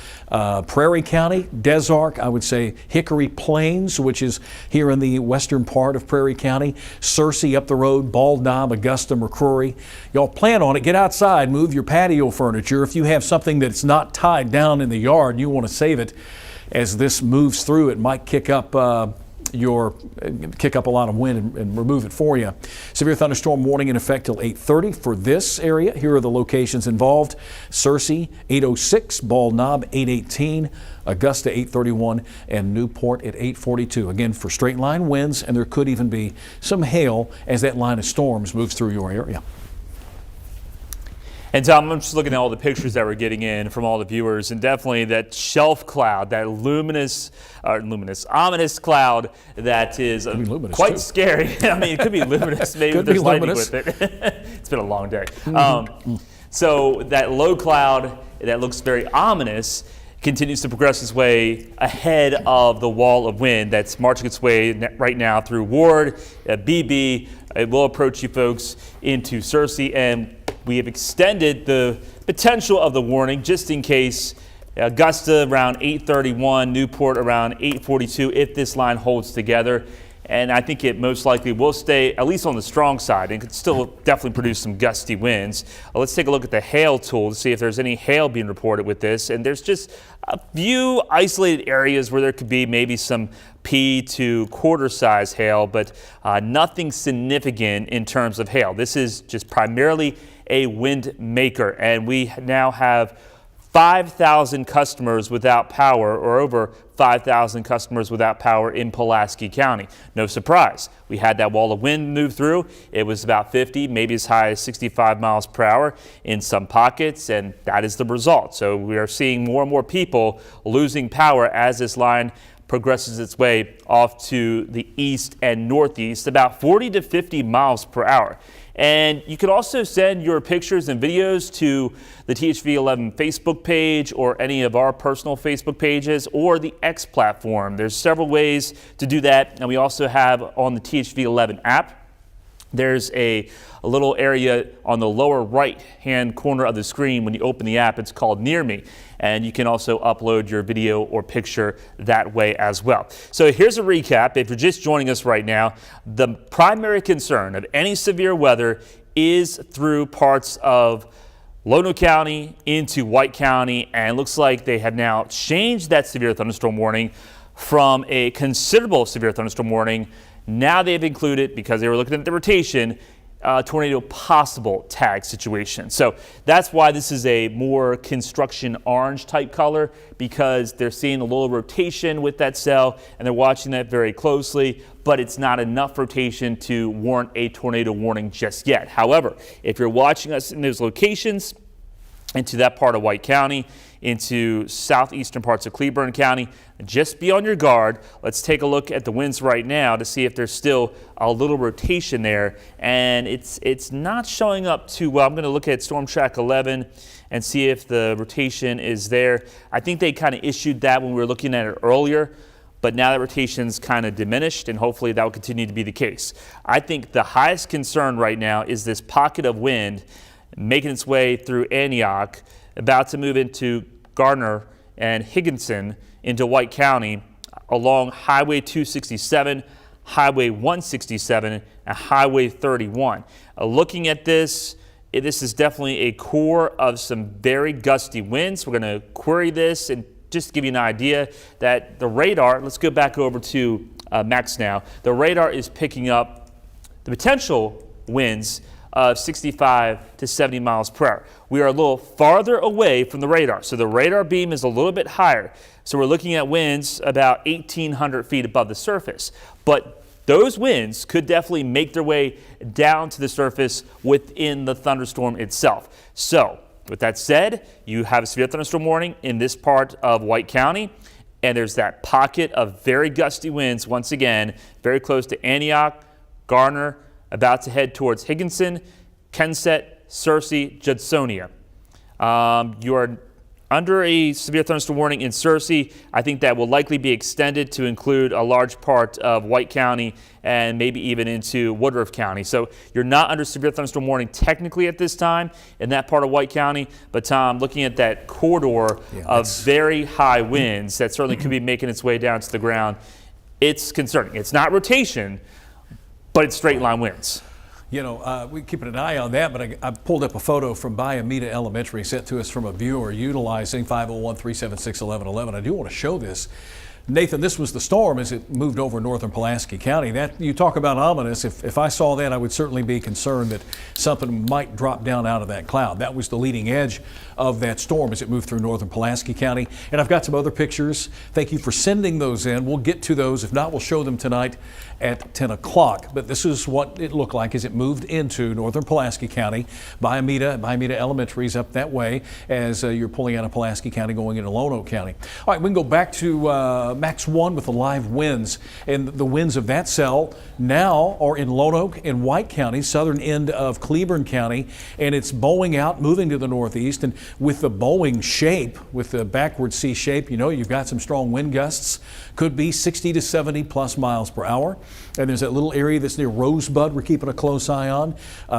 [SPEAKER 1] Prairie County, Des Arc, I would say Hickory Plains, which is here in the western part of Prairie County, Searcy up the road, Bald Knob, Augusta, McCrory. Y'all plan on it. Get outside, move your patio furniture. If you have something that's not tied down in the yard, you want to save it as this moves through. It might kick up a lot of wind and remove it for you. Severe thunderstorm warning in effect till 8:30 for this area. Here are the locations involved: Searcy 8:06, Bald Knob 8:18, Augusta 8:31, and Newport at 8:42. Again, for straight line winds, and there could even be some hail as that line of storms moves through your area.
[SPEAKER 2] And Tom, I'm just looking at all the pictures that we're getting in from all the viewers, and definitely that shelf cloud, that ominous cloud that is quite scary. I mean, it could be luminous, maybe if there's lightning with it. It's been a long day. So that low cloud that looks very ominous continues to progress its way ahead of the wall of wind that's marching its way right now through Ward, BB. It will approach you folks into Searcy, and we have extended the potential of the warning just in case. Augusta around 8:31, Newport around 8:42 if this line holds together. And I think it most likely will stay at least on the strong side and could still definitely produce some gusty winds. Let's take a look at the hail tool to see if there's any hail being reported with this. And there's just a few isolated areas where there could be maybe some pea to quarter size hail, but nothing significant in terms of hail. This is just primarily a wind maker, and we now have 5,000 customers without power, or over 5,000 customers without power in Pulaski County. No surprise. We had that wall of wind move through. It was about 50, maybe as high as 65 miles per hour in some pockets, and that is the result. So we are seeing more and more people losing power as this line progresses its way off to the east and northeast, about 40 to 50 miles per hour. And you can also send your pictures and videos to the THV11 Facebook page or any of our personal Facebook pages or the X platform. There's several ways to do that. And we also have on the THV11 app, there's a little area on the lower right-hand corner of the screen. When you open the app, it's called Near Me. And you can also upload your video or picture that way as well. So here's a recap. If you're just joining us right now, the primary concern of any severe weather is through parts of Lono County into White County. And it looks like they have now changed that severe thunderstorm warning from a considerable severe thunderstorm warning. Now they've included, because they were looking at the rotation, tornado possible tag situation. So that's why this is a more construction orange type color, because they're seeing a little rotation with that cell and they're watching that very closely, but it's not enough rotation to warrant a tornado warning just yet. However, if you're watching us in those locations, into that part of White County, into southeastern parts of Cleburne County, just be on your guard. Let's take a look at the winds right now to see if there's still a little rotation there, and it's not showing up too well. I'm going to look at Storm Track 11 and see if the rotation is there. I think they kind of issued that when we were looking at it earlier, but now that rotation's kind of diminished, and hopefully that will continue to be the case. I think the highest concern right now is this pocket of wind making its way through Antioch, about to move into Gardner and Higginson into White County along Highway 267, Highway 167, and Highway 31. Looking at this, this is definitely a core of some very gusty winds. We're going to query this and just give you an idea that the radar, let's go back over to Max now. The radar is picking up the potential winds of 65 to 70 miles per hour. We are a little farther away from the radar, so the radar beam is a little bit higher. So we're looking at winds about 1,800 feet above the surface. But those winds could definitely make their way down to the surface within the thunderstorm itself. So with that said, you have a severe thunderstorm warning in this part of White County, and there's that pocket of very gusty winds, once again, very close to Antioch, Gardner, about to head towards Higginson, Kensett, Searcy, Judsonia. You are under a severe thunderstorm warning in Searcy. I think that will likely be extended to include a large part of White County and maybe even into Woodruff County. So you're not under severe thunderstorm warning technically at this time in that part of White County. But Tom, looking at that corridor of very high winds that certainly could be making its way down to the ground, it's concerning. It's not rotation, but it's straight line winds.
[SPEAKER 1] You know, we're keeping an eye on that, but I pulled up a photo from Bayamita Elementary sent to us from a viewer utilizing 501-376-1111. I do want to show this Nathan, this was the storm as it moved over northern Pulaski County. That, you talk about ominous. If I saw that, I would certainly be concerned that something might drop down out of that cloud. That was the leading edge of that storm as it moved through northern Pulaski County. And I've got some other pictures. Thank you for sending those in. We'll get to those. If not, we'll show them tonight at 10 o'clock. But this is what it looked like as it moved into northern Pulaski County. Biamita Elementary is up that way as you're pulling out of Pulaski County going into Lonoke County. All right, we can go back to Max 1 with the live winds. And the winds of that cell now are in Lonoke and White County, southern end of Cleburne County. And it's bowing out, moving to the northeast. And with the bowing shape, with the backward C shape, you know you've got some strong wind gusts. Could be 60 to 70 plus miles per hour. And there's that little area that's near Rosebud we're keeping a close eye on.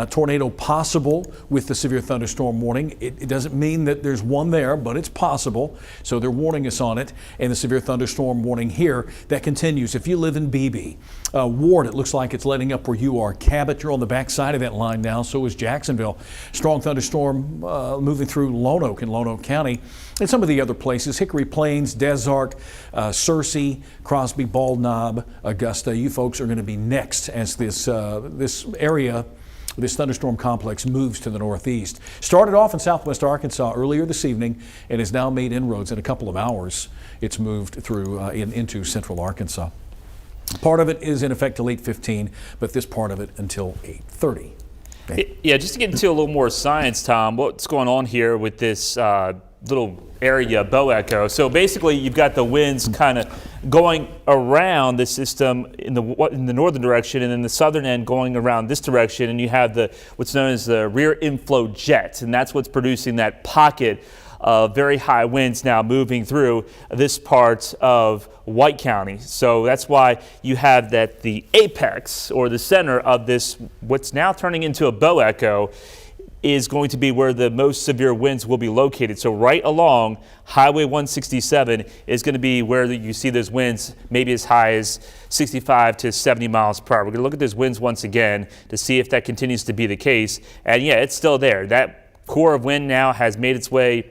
[SPEAKER 1] Tornado possible with the severe thunderstorm warning. It doesn't mean that there's one there, but it's possible. So they're warning us on it. And the severe thunderstorm warning here, that continues. If you live in Beebe, Ward, it looks like it's letting up where you are. Cabot, you're on the back side of that line now. So is Jacksonville. Strong thunderstorm moving through Lonoke in Lonoke County. And some of the other places, Hickory Plains, Des Arc, Searcy, Crosby, Bald Knob, Augusta. You folks are going to be next as this area, this thunderstorm complex moves to the northeast. Started off in southwest Arkansas earlier this evening and has now made inroads. In a couple of hours, it's moved through into central Arkansas. Part of it is in effect till 8:15, but this part of it until 8:30.
[SPEAKER 2] Yeah, just to get into a little more science, Tom, what's going on here with this little area bow echo? So basically, you've got the winds kind of going around the system in the northern direction, and then the southern end going around this direction, and you have what's known as the rear inflow jet, and that's what's producing that pocket of very high winds now moving through this part of White County. So that's why you have that the apex or the center of this, what's now turning into a bow echo, is going to be where the most severe winds will be located. So right along Highway 167 is going to be where you see those winds maybe as high as 65 to 70 miles per hour. We're going to look at those winds once again to see if that continues to be the case. And yeah, it's still there. That core of wind now has made its way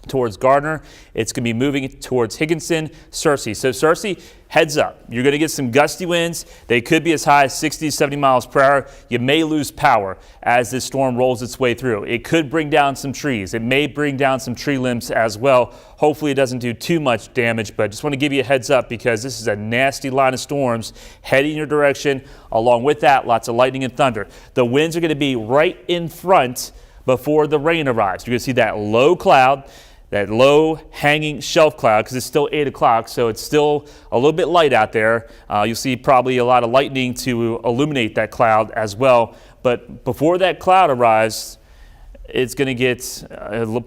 [SPEAKER 2] towards Gardner. It's going to be moving towards Higginson, Searcy. So Searcy, heads up. You're going to get some gusty winds. They could be as high as 60, 70 miles per hour. You may lose power as this storm rolls its way through. It could bring down some trees. It may bring down some tree limbs as well. Hopefully it doesn't do too much damage, but I just want to give you a heads up because this is a nasty line of storms heading in your direction. Along with that, lots of lightning and thunder. The winds are going to be right in front before the rain arrives. You're going to see that low cloud, that low hanging shelf cloud, because it's still 8 o'clock, so it's still a little bit light out there. You'll see probably a lot of lightning to illuminate that cloud as well. But before that cloud arrives, it's going to get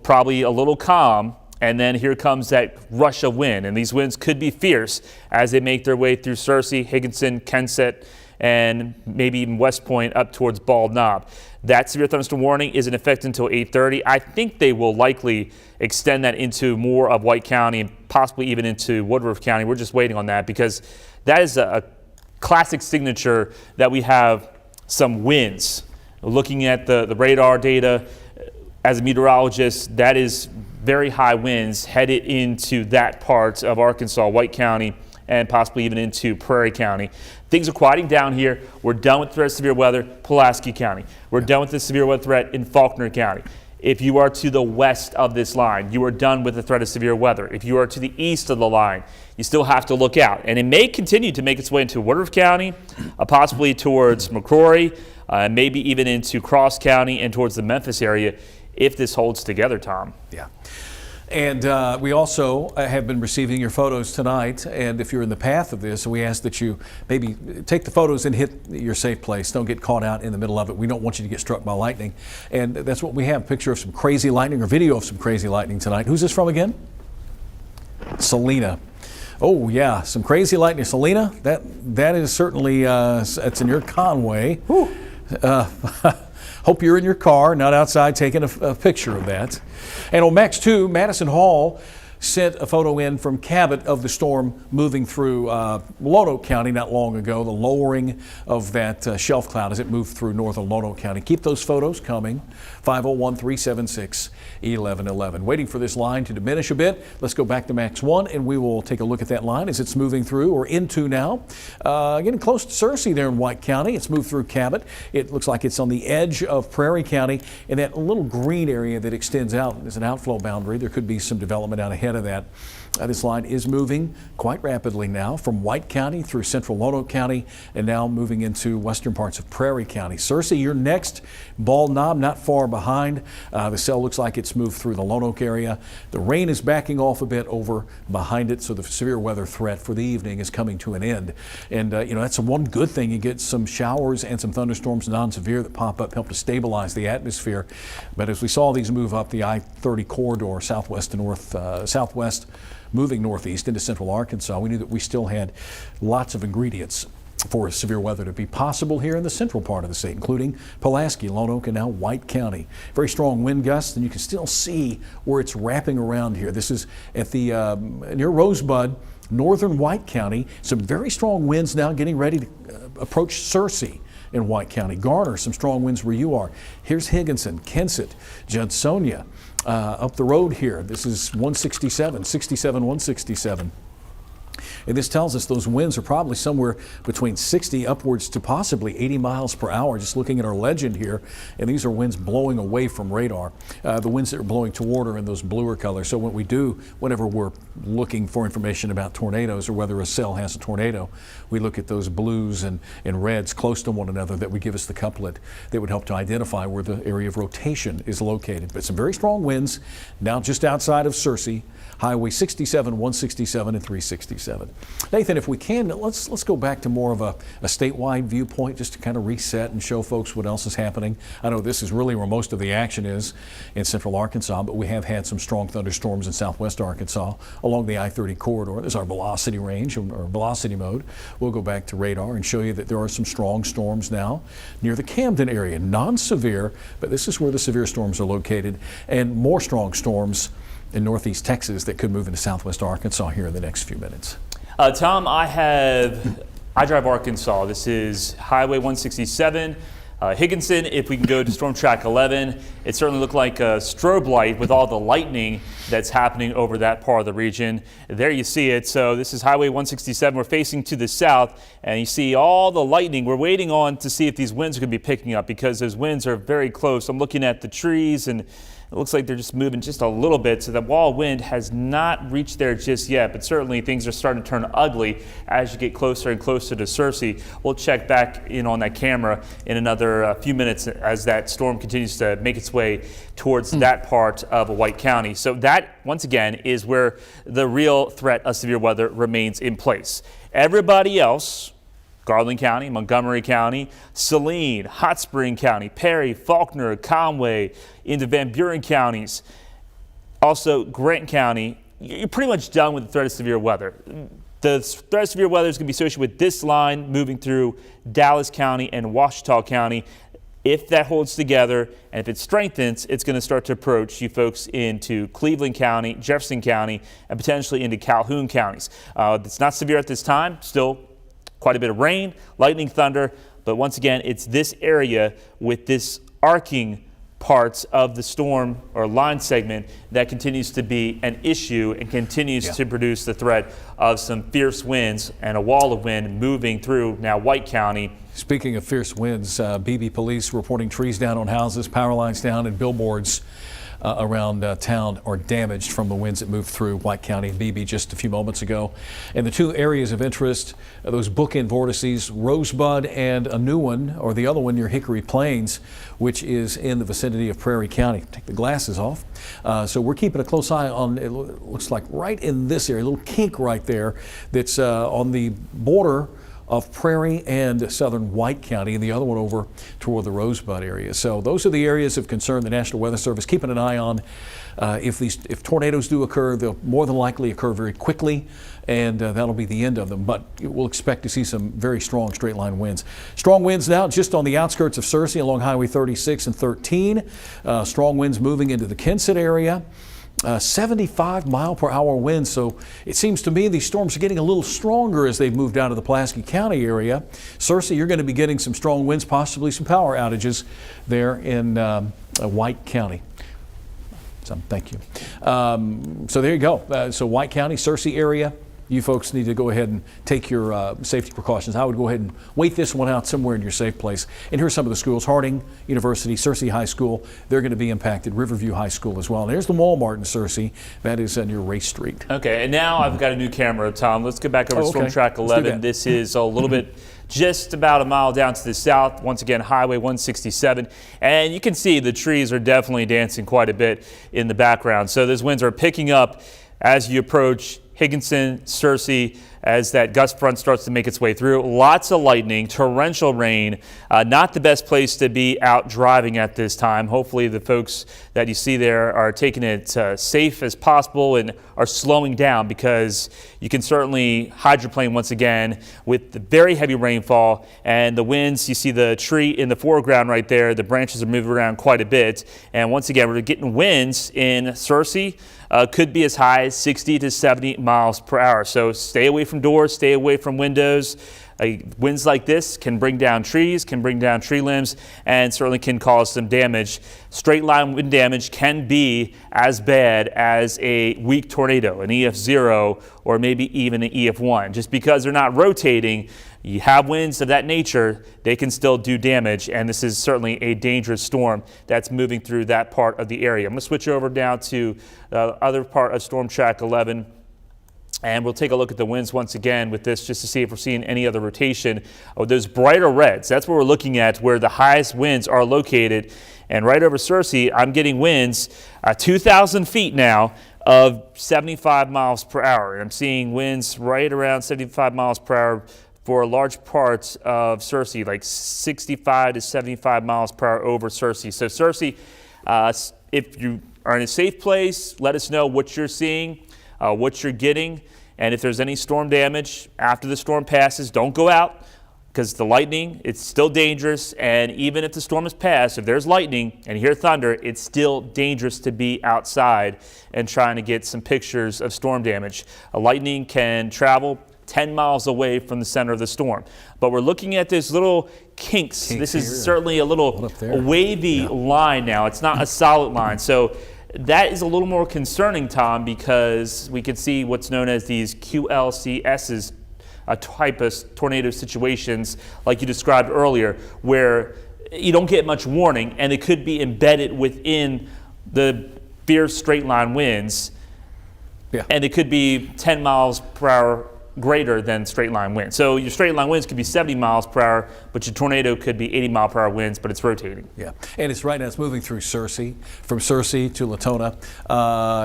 [SPEAKER 2] probably a little calm, and then here comes that rush of wind. And these winds could be fierce as they make their way through Searcy, Higginson, Kensett, and maybe even West Point up towards Bald Knob. That severe thunderstorm warning is in effect until 8:30. I think they will likely extend that into more of White County and possibly even into Woodruff County. We're just waiting on that because that is a classic signature that we have some winds. Looking at the radar data, as a meteorologist, that is very high winds headed into that part of Arkansas, White County, and possibly even into Prairie County. Things are quieting down here. We're done with the threat of severe weather, Pulaski County. We're done with the severe weather threat in Faulkner County. If you are to the west of this line, you are done with the threat of severe weather. If you are to the east of the line, you still have to look out. And it may continue to make its way into Woodruff County, possibly towards McCrory, maybe even into Cross County and towards the Memphis area if this holds together, Tom.
[SPEAKER 1] Yeah. And we also have been receiving your photos tonight. And if you're in the path of this, we ask that you maybe take the photos and hit your safe place. Don't get caught out in the middle of it. We don't want you to get struck by lightning. And that's what we have, a picture of some crazy lightning or video of some crazy lightning tonight. Who's this from again? Selena. Oh, yeah, some crazy lightning. Selena, that is certainly, it's in your Conway. Hope you're in your car, not outside taking a picture of that. And on Max 2, Madison Hall, sent a photo in from Cabot of the storm moving through Lonoke County not long ago, the lowering of that shelf cloud as it moved through northern Lonoke County. Keep those photos coming. 501-376-1111. Waiting for this line to diminish a bit. Let's go back to Max 1 and we will take a look at that line as it's moving through or into now. Getting close to Searcy there in White County. It's moved through Cabot. It looks like it's on the edge of Prairie County, and that little green area that extends out is an outflow boundary. There could be some development out ahead of that. This line is moving quite rapidly now from White County through central Lonoke County and now moving into western parts of Prairie County. Searcy, you're next. Bald Knob not far behind. The cell looks like it's moved through the Lonoke area. The rain is backing off a bit over behind it, so the severe weather threat for the evening is coming to an end. And that's one good thing. You get some showers and some thunderstorms, non-severe, that pop up, help to stabilize the atmosphere. But as we saw these move up the I-30 corridor, southwest to southwest, moving northeast into central Arkansas, we knew that we still had lots of ingredients for severe weather to be possible here in the central part of the state, including Pulaski, Lonoke, and now White County. Very strong wind gusts, and you can still see where it's wrapping around here. This is at the near Rosebud, northern White County. Some very strong winds now getting ready to approach Searcy in White County. Garner, some strong winds where you are. Here's Higginson, Kensett, Judsonia. Up the road here, this is 167, 167. And this tells us those winds are probably somewhere between 60 upwards to possibly 80 miles per hour, just looking at our legend here. And these are winds blowing away from radar. The winds that are blowing toward are in those bluer colors. So whenever we're looking for information about tornadoes or whether a cell has a tornado, we look at those blues and reds close to one another that would give us the couplet that would help to identify where the area of rotation is located. But some very strong winds now just outside of Searcy, Highway 67, 167, and 367. Nathan, if we can, let's go back to more of a statewide viewpoint just to kind of reset and show folks what else is happening. I know this is really where most of the action is in central Arkansas, but we have had some strong thunderstorms in southwest Arkansas along the I-30 corridor. There's our velocity range or velocity mode. We'll go back to radar and show you that there are some strong storms now near the Camden area. Non-severe, but this is where the severe storms are located, and more strong storms in northeast Texas that could move into southwest Arkansas here in the next few minutes.
[SPEAKER 2] Tom, I drive Arkansas. This is Highway 167. Higginson, if we can go to Storm Track 11, it certainly looked like a strobe light with all the lightning that's happening over that part of the region. There you see it. So this is Highway 167. We're facing to the south, and you see all the lightning. We're waiting on to see if these winds are going to be picking up because those winds are very close. I'm looking at the trees, and it looks like they're just moving just a little bit, so the wall of wind has not reached there just yet, but certainly things are starting to turn ugly as you get closer and closer to Searcy. We'll check back in on that camera in another few minutes as that storm continues to make its way towards that part of White County. So that, once again, is where the real threat of severe weather remains in place. Everybody else, Garland County, Montgomery County, Saline, Hot Spring County, Perry, Faulkner, Conway, into Van Buren counties, also Grant County, you're pretty much done with the threat of severe weather. The threat of severe weather is going to be associated with this line moving through Dallas County and Ouachita County. If that holds together and if it strengthens, it's going to start to approach you folks into Cleveland County, Jefferson County, and potentially into Calhoun counties. It's not severe at this time, still quite a bit of rain, lightning, thunder, but once again, it's this area with this arcing parts of the storm or line segment that continues to be an issue and continues to produce the threat of some fierce winds and a wall of wind moving through now White County.
[SPEAKER 1] Speaking of fierce winds, BB police reporting trees down on houses, power lines down, and billboards around town are damaged from the winds that moved through White County and BB just a few moments ago. And the two areas of interest, those bookend vortices, Rosebud and a new one, or the other one near Hickory Plains, which is in the vicinity of Prairie County. Take the glasses off. So we're keeping a close eye on, it looks like right in this area, a little kink right there that's on the border of Prairie and southern White County, and the other one over toward the Rosebud area. So those are the areas of concern the National Weather Service keeping an eye on. If tornadoes do occur, they'll more than likely occur very quickly, and that'll be the end of them. But we'll expect to see some very strong straight line winds. Strong winds now just on the outskirts of Searcy along Highway 36 and 13. Strong winds moving into the Kensett area. 75-mile-per-hour winds. So it seems to me these storms are getting a little stronger as they've moved out of the Pulaski County area. Searcy, you're going to be getting some strong winds, possibly some power outages there in White County. So, thank you. So there you go. So White County, Searcy area, you folks need to go ahead and take your safety precautions. I would go ahead and wait this one out somewhere in your safe place. And here's some of the schools: Harding University, Searcy High School, they're going to be impacted. Riverview High School as well. And there's the Walmart in Searcy. That is near Race Street.
[SPEAKER 2] Okay, and now I've got a new camera, Tom. Let's get back over to Storm Track 11. This is a little bit just about a mile down to the south. Once again, Highway 167. And you can see the trees are definitely dancing quite a bit in the background. So those winds are picking up as you approach Higginson, Searcy, as that gust front starts to make its way through. Lots of lightning, torrential rain. Not the best place to be out driving at this time. Hopefully the folks that you see there are taking it safe as possible and are slowing down, because you can certainly hydroplane once again with the very heavy rainfall and the winds. You see the tree in the foreground right there. The branches are moving around quite a bit. And once again, we're getting winds in Searcy. Could be as high as 60 to 70 miles per hour. So stay away from doors, stay away from windows. Winds like this can bring down trees, can bring down tree limbs, and certainly can cause some damage. Straight line wind damage can be as bad as a weak tornado, an EF0, or maybe even an EF1. Just because they're not rotating, you have winds of that nature, they can still do damage, and this is certainly a dangerous storm that's moving through that part of the area. I'm going to switch over now to the other part of Storm Track 11, and we'll take a look at the winds once again with this, just to see if we're seeing any other rotation. Oh, those brighter reds, that's what we're looking at, where the highest winds are located. And right over Searcy, I'm getting winds 2,000 feet now of 75 miles per hour. And I'm seeing winds right around 75 miles per hour for large parts of Searcy, like 65 to 75 miles per hour over Searcy. So Searcy, if you are in a safe place, let us know what you're seeing, what you're getting, and if there's any storm damage after the storm passes, don't go out, because the lightning, it's still dangerous. And even if the storm has passed, if there's lightning and you hear thunder, it's still dangerous to be outside and trying to get some pictures of storm damage. Lightning can travel 10 miles away from the center of the storm. But we're looking at this little kinks. This is certainly a little wavy line now. It's not a solid line. So that is a little more concerning, Tom, because we can see what's known as these QLCSs, a type of tornado situations like you described earlier, where you don't get much warning and it could be embedded within the fierce straight line winds. And it could be 10 miles per hour greater than straight line winds. So your straight line winds could be 70 miles per hour, but your tornado could be 80 mile per hour winds, but it's rotating.
[SPEAKER 1] And it's right now, it's moving through Searcy, from Searcy to Latona.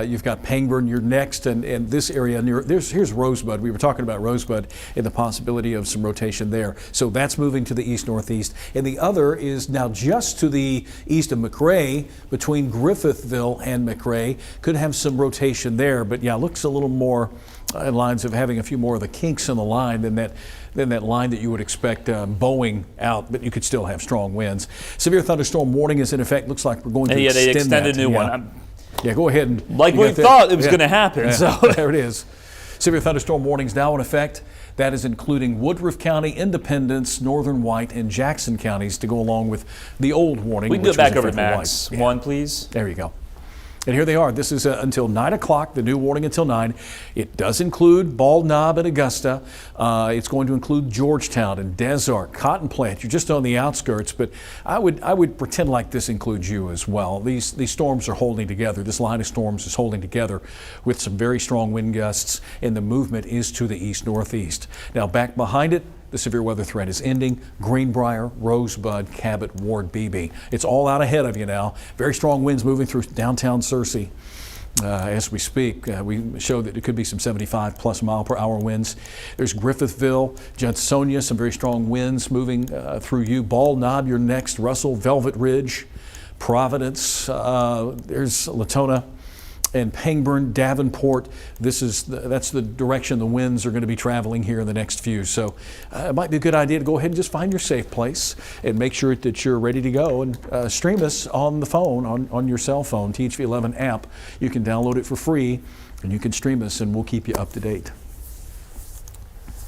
[SPEAKER 1] You've got Pangburn, you're next, and this area, here's Rosebud. We were talking about Rosebud and the possibility of some rotation there. So that's moving to the east-northeast. And the other is now just to the east of McRae, between Griffithville and McRae. Could have some rotation there, but yeah, looks a little more in lines of having a few more of the kinks in the line than that line that you would expect bowing out, but you could still have strong winds. Severe thunderstorm warning is in effect. Looks like we're going to extend
[SPEAKER 2] they extended
[SPEAKER 1] that.
[SPEAKER 2] a new one.
[SPEAKER 1] Yeah, go ahead and
[SPEAKER 2] like we thought it was going to happen. So
[SPEAKER 1] there it is. Severe thunderstorm warnings now in effect. That is including Woodruff County, Independence, Northern White, and Jackson counties to go along with the old warning.
[SPEAKER 2] We can go back over to Max 1, please.
[SPEAKER 1] There you go. And here they are. This is until 9 o'clock, the new warning until 9. It does include Bald Knob and Augusta. It's going to include Georgetown and Des Arc, Cotton Plant. You're just on the outskirts, but I would pretend like this includes you as well. These storms are holding together. This line of storms is holding together with some very strong wind gusts, and the movement is to the east-northeast. Now back behind it, the severe weather threat is ending. Greenbrier, Rosebud, Cabot, Ward, Beebe. It's all out ahead of you now. Very strong winds moving through downtown Searcy. As we speak, we show that it could be some 75+ mile per hour winds. There's Griffithville, Judsonia, some very strong winds moving through you. Bald Knob, you're next. Russell, Velvet Ridge, Providence. There's Latona. and Pangburn, Davenport. That's the direction the winds are going to be traveling here in the next few. So it might be a good idea to go ahead and just find your safe place and make sure that you're ready to go, and stream us on the phone, on your cell phone, THV11 app. You can download it for free and you can stream us, and we'll keep you up to date.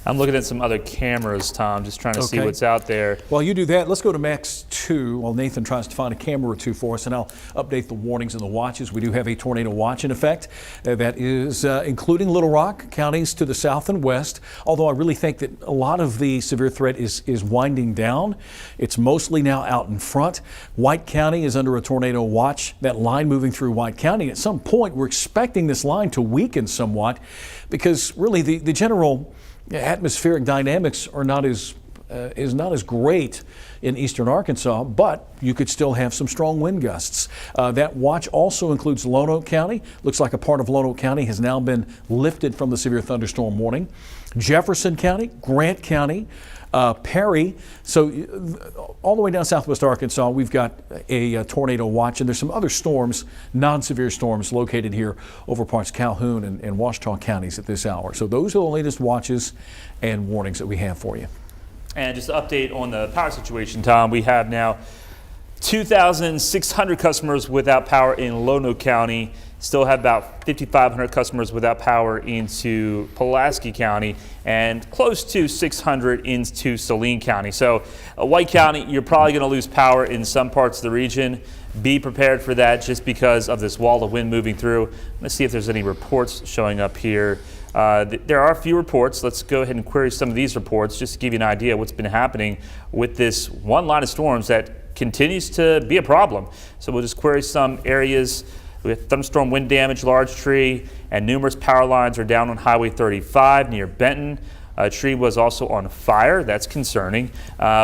[SPEAKER 2] I'm looking at some other cameras, Tom, just trying to see what's out there.
[SPEAKER 1] While you do that, let's go to Max 2 while Nathan tries to find a camera or two for us, and I'll update the warnings and the watches. We do have a tornado watch in effect that is including Little Rock, counties to the south and west, although I really think that a lot of the severe threat is winding down. It's mostly now out in front. White County is under a tornado watch, that line moving through White County. At some point, we're expecting this line to weaken somewhat because really the general atmospheric dynamics are not as great in eastern Arkansas, but you could still have some strong wind gusts. That watch also includes Lonoke County. Looks like a part of Lonoke County has now been lifted from the severe thunderstorm warning. Jefferson County, Grant County, Perry. So all the way down southwest Arkansas, we've got a tornado watch, and there's some other storms, non-severe storms located here over parts of Calhoun and Washita counties at this hour. So those are the latest watches and warnings that we have for you.
[SPEAKER 2] And just an update on the power situation, Tom. We have now 2,600 customers without power in Lonoke County. Still have about 5,500 customers without power into Pulaski County, and close to 600 into Saline County. So White County, you're probably going to lose power in some parts of the region. Be prepared for that just because of this wall of wind moving through. Let's see if there's any reports showing up here. There are a few reports. Let's go ahead and query some of these reports just to give you an idea of what's been happening with this one line of storms that continues to be a problem. So we'll just query some areas with thunderstorm wind damage, large tree, and numerous power lines are down on Highway 35 near Benton. A tree was also on fire. That's concerning.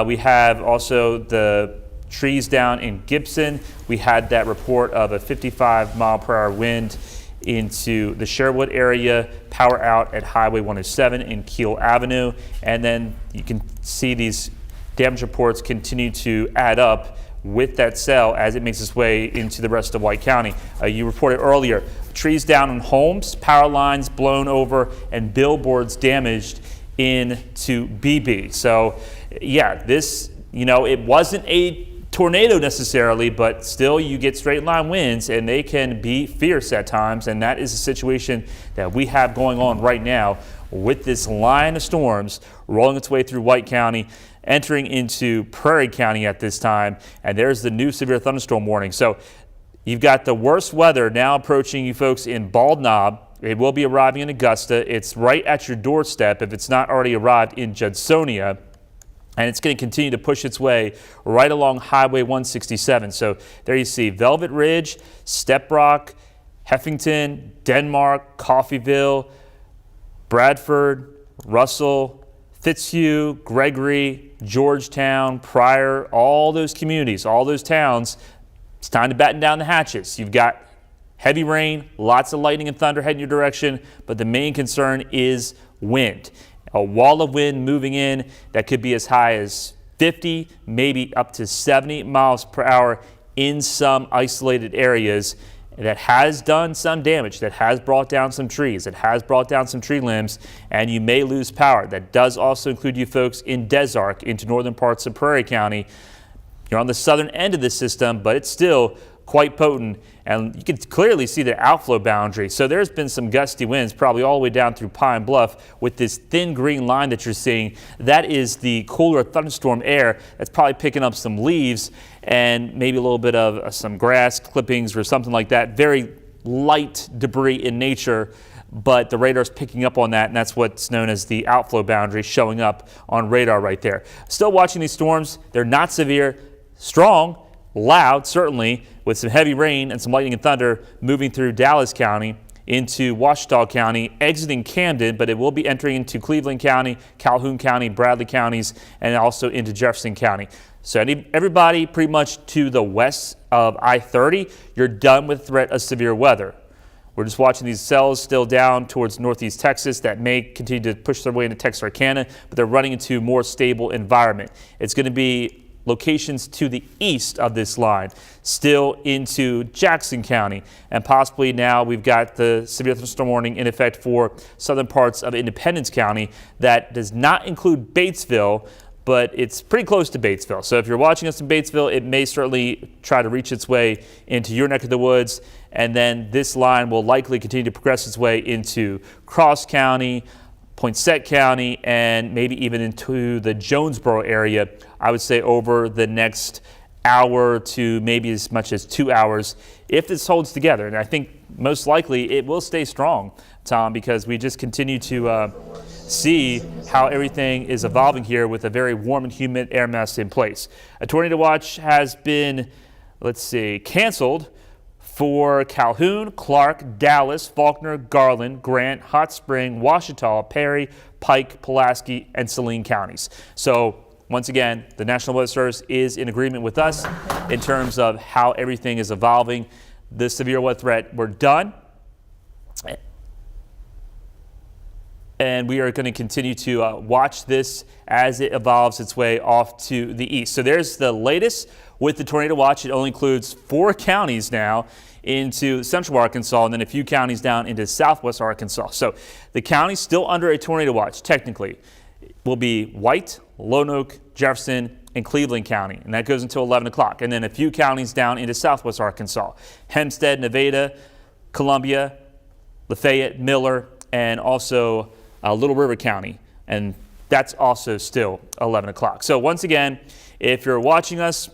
[SPEAKER 2] We have also the trees down in Gibson. We had that report of a 55-mile-per-hour wind into the Sherwood area, power out at Highway 107 in Keel Avenue. And then you can see these damage reports continue to add up with that cell as it makes its way into the rest of White County. You reported earlier, trees down in homes, power lines blown over, and billboards damaged into BB. So yeah, this, it wasn't a tornado necessarily, but still you get straight line winds and they can be fierce at times, and that is a situation that we have going on right now with this line of storms rolling its way through White County, entering into Prairie County at this time, and there's the new severe thunderstorm warning. So you've got the worst weather now approaching you folks in Bald Knob. It will be arriving in Augusta. It's right at your doorstep if it's not already arrived in Judsonia. And it's going to continue to push its way right along Highway 167. So there you see Velvet Ridge, Step Rock, Heffington, Denmark, Coffeyville, Bradford, Russell, Fitzhugh, Gregory, Georgetown, Pryor, all those communities, all those towns. It's time to batten down the hatches. You've got heavy rain, lots of lightning and thunder heading your direction, but the main concern is wind. A wall of wind moving in that could be as high as 50, maybe up to 70 miles per hour in some isolated areas. That has done some damage, that has brought down some trees, that has brought down some tree limbs, and you may lose power. That does also include you folks in Des Arc into northern parts of Prairie County. You're on the southern end of the system, but it's still quite potent, and you can clearly see the outflow boundary. So there's been some gusty winds probably all the way down through Pine Bluff with this thin green line that you're seeing. That is the cooler thunderstorm air that's probably picking up some leaves and maybe a little bit of some grass clippings or something like that. Very light debris in nature, but the radar's picking up on that, and that's what's known as the outflow boundary showing up on radar right there. Still watching these storms. They're not severe, strong, loud, certainly, with some heavy rain and some lightning and thunder moving through Dallas County into Washita County, exiting Camden, but it will be entering into Cleveland County, Calhoun County, Bradley counties, and also into Jefferson County. So everybody pretty much to the west of I-30, you're done with threat of severe weather. We're just watching these cells still down towards northeast Texas that may continue to push their way into Texarkana, but they're running into a more stable environment. It's going to be locations to the east of this line, still into Jackson County. And possibly now we've got the severe thunderstorm warning in effect for southern parts of Independence County. That does not include Batesville, but it's pretty close to Batesville. So if you're watching us in Batesville, it may certainly try to reach its way into your neck of the woods. And then this line will likely continue to progress its way into Cross County, Poinsett County, and maybe even into the Jonesboro area, I would say over the next hour to maybe as much as 2 hours, if this holds together. And I think most likely it will stay strong, Tom, because we just continue to see how everything is evolving here with a very warm and humid air mass in place. A tornado watch has been, canceled for Calhoun, Clark, Dallas, Faulkner, Garland, Grant, Hot Spring, Ouachita, Perry, Pike, Pulaski, and Saline counties. So once again, the National Weather Service is in agreement with us in terms of how everything is evolving. The severe weather threat, we're done. And we are going to continue to watch this as it evolves its way off to the east. So there's the latest with the tornado watch. It only includes 4 counties now into central Arkansas and then a few counties down into southwest Arkansas. So the counties still under a tornado watch technically will be White, Lonoke, Jefferson, and Cleveland County, and that goes until 11 o'clock. And then a few counties down into southwest Arkansas: Hempstead, Nevada, Columbia, Lafayette, Miller, and also Little River County, and that's also still 11 o'clock. So once again, if you're watching us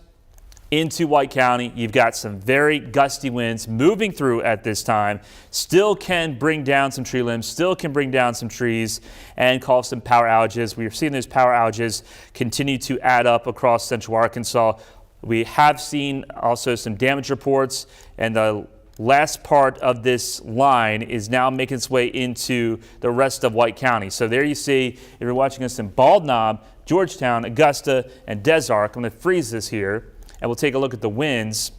[SPEAKER 2] into White County, you've got some very gusty winds moving through at this time. Still can bring down some tree limbs, still can bring down some trees and cause some power outages. We're seeing those power outages continue to add up across central Arkansas. We have seen also some damage reports, and the last part of this line is now making its way into the rest of White County. So there you see, if you're watching us in Bald Knob, Georgetown, Augusta, and Des Arc, I'm going to freeze this here, and we'll take a look at the winds,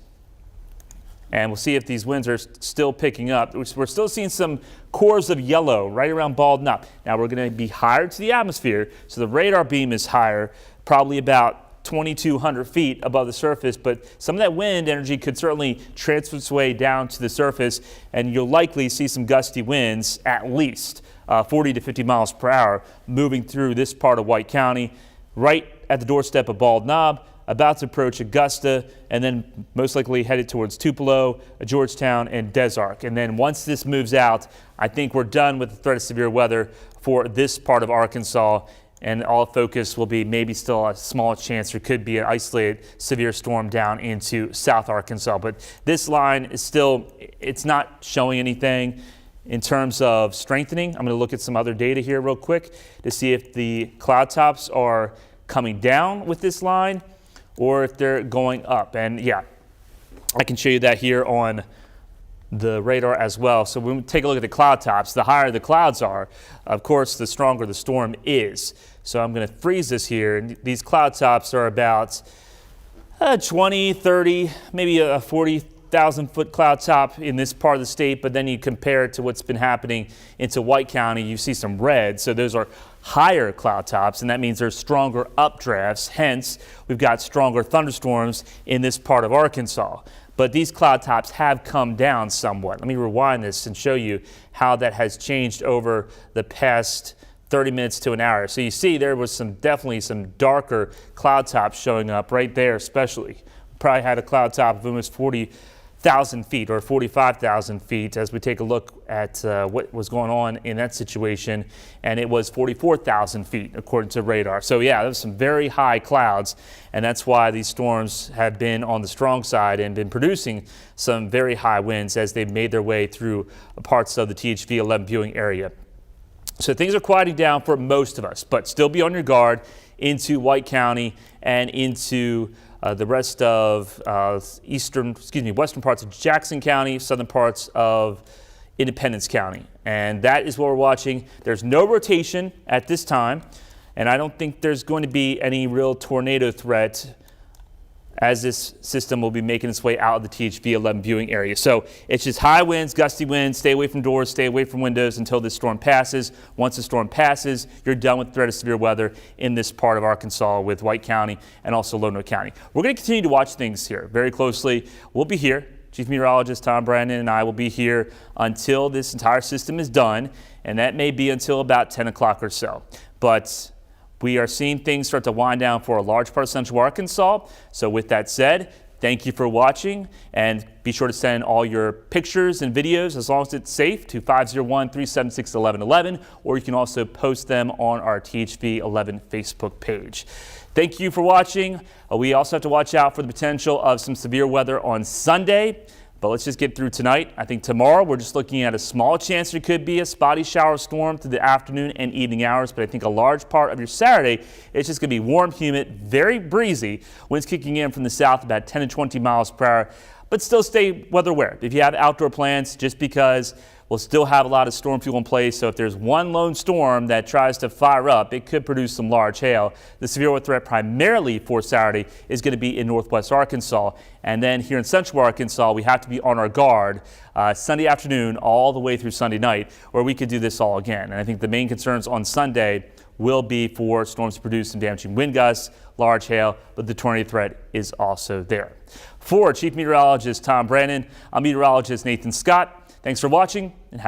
[SPEAKER 2] and we'll see if these winds are still picking up. We're still seeing some cores of yellow right around Bald Knob. Now we're going to be higher to the atmosphere, so the radar beam is higher, probably about 2,200 feet above the surface, but some of that wind energy could certainly transfer its way down to the surface, and you'll likely see some gusty winds, at least 40 to 50 miles per hour, moving through this part of White County, right at the doorstep of Bald Knob, about to approach Augusta, and then most likely headed towards Tupelo, Georgetown, and Des Arc. And then once this moves out, I think we're done with the threat of severe weather for this part of Arkansas, and all focus will be maybe still a small chance there could be an isolated severe storm down into South Arkansas. But this line is still, it's not showing anything in terms of strengthening. I'm going to look at some other data here real quick to see if the cloud tops are coming down with this line or if they're going up. And yeah, I can show you that here on the radar as well. So when we take a look at the cloud tops, the higher the clouds are, of course, the stronger the storm is. So I'm going to freeze this here. And these cloud tops are about 20, 30, maybe a 40,000 foot cloud top in this part of the state. But then you compare it to what's been happening into White County, you see some red. So those are higher cloud tops, and that means there's stronger updrafts. Hence, we've got stronger thunderstorms in this part of Arkansas. But these cloud tops have come down somewhat. Let me rewind this and show you how that has changed over the past 30 minutes to an hour. So you see there was definitely some darker cloud tops showing up right there especially. Probably had a cloud top of almost 40,000 feet or 45,000 feet as we take a look at what was going on in that situation, and it was 44,000 feet according to radar. So yeah, there's some very high clouds, and that's why these storms have been on the strong side and been producing some very high winds as they've made their way through parts of the THV11 viewing area. So things are quieting down for most of us, but still be on your guard into White County and into the rest of western parts of Jackson County, southern parts of Independence County. And that is what we're watching. There's no rotation at this time, and I don't think there's going to be any real tornado threat as this system will be making its way out of the THV11 viewing area. So it's just high winds, gusty winds, stay away from doors, stay away from windows until this storm passes. Once the storm passes, you're done with threat of severe weather in this part of Arkansas with White County and also Lonoke County. We're going to continue to watch things here very closely. We'll be here. Chief Meteorologist Tom Brannon and I will be here until this entire system is done, and that may be until about 10 o'clock or so. But we are seeing things start to wind down for a large part of central Arkansas. So with that said, thank you for watching, and be sure to send all your pictures and videos, as long as it's safe, to 501-376-1111, or you can also post them on our THV11 Facebook page. Thank you for watching. We also have to watch out for the potential of some severe weather on Sunday. But let's just get through tonight. I think tomorrow we're just looking at a small chance there could be a spotty shower storm through the afternoon and evening hours. But I think a large part of your Saturday, it's just going to be warm, humid, very breezy. Winds kicking in from the south about 10 to 20 miles per hour. But still stay weather aware if you have outdoor plans, just because we'll still have a lot of storm fuel in place. So if there's one lone storm that tries to fire up, it could produce some large hail. The severe weather threat primarily for Saturday is going to be in northwest Arkansas. And then here in central Arkansas, we have to be on our guard Sunday afternoon all the way through Sunday night, or we could do this all again. And I think the main concerns on Sunday will be for storms to produce some damaging wind gusts, large hail, but the tornado threat is also there. For Chief Meteorologist Tom Brannon, I'm Meteorologist Nathan Scott. Thanks for watching, and have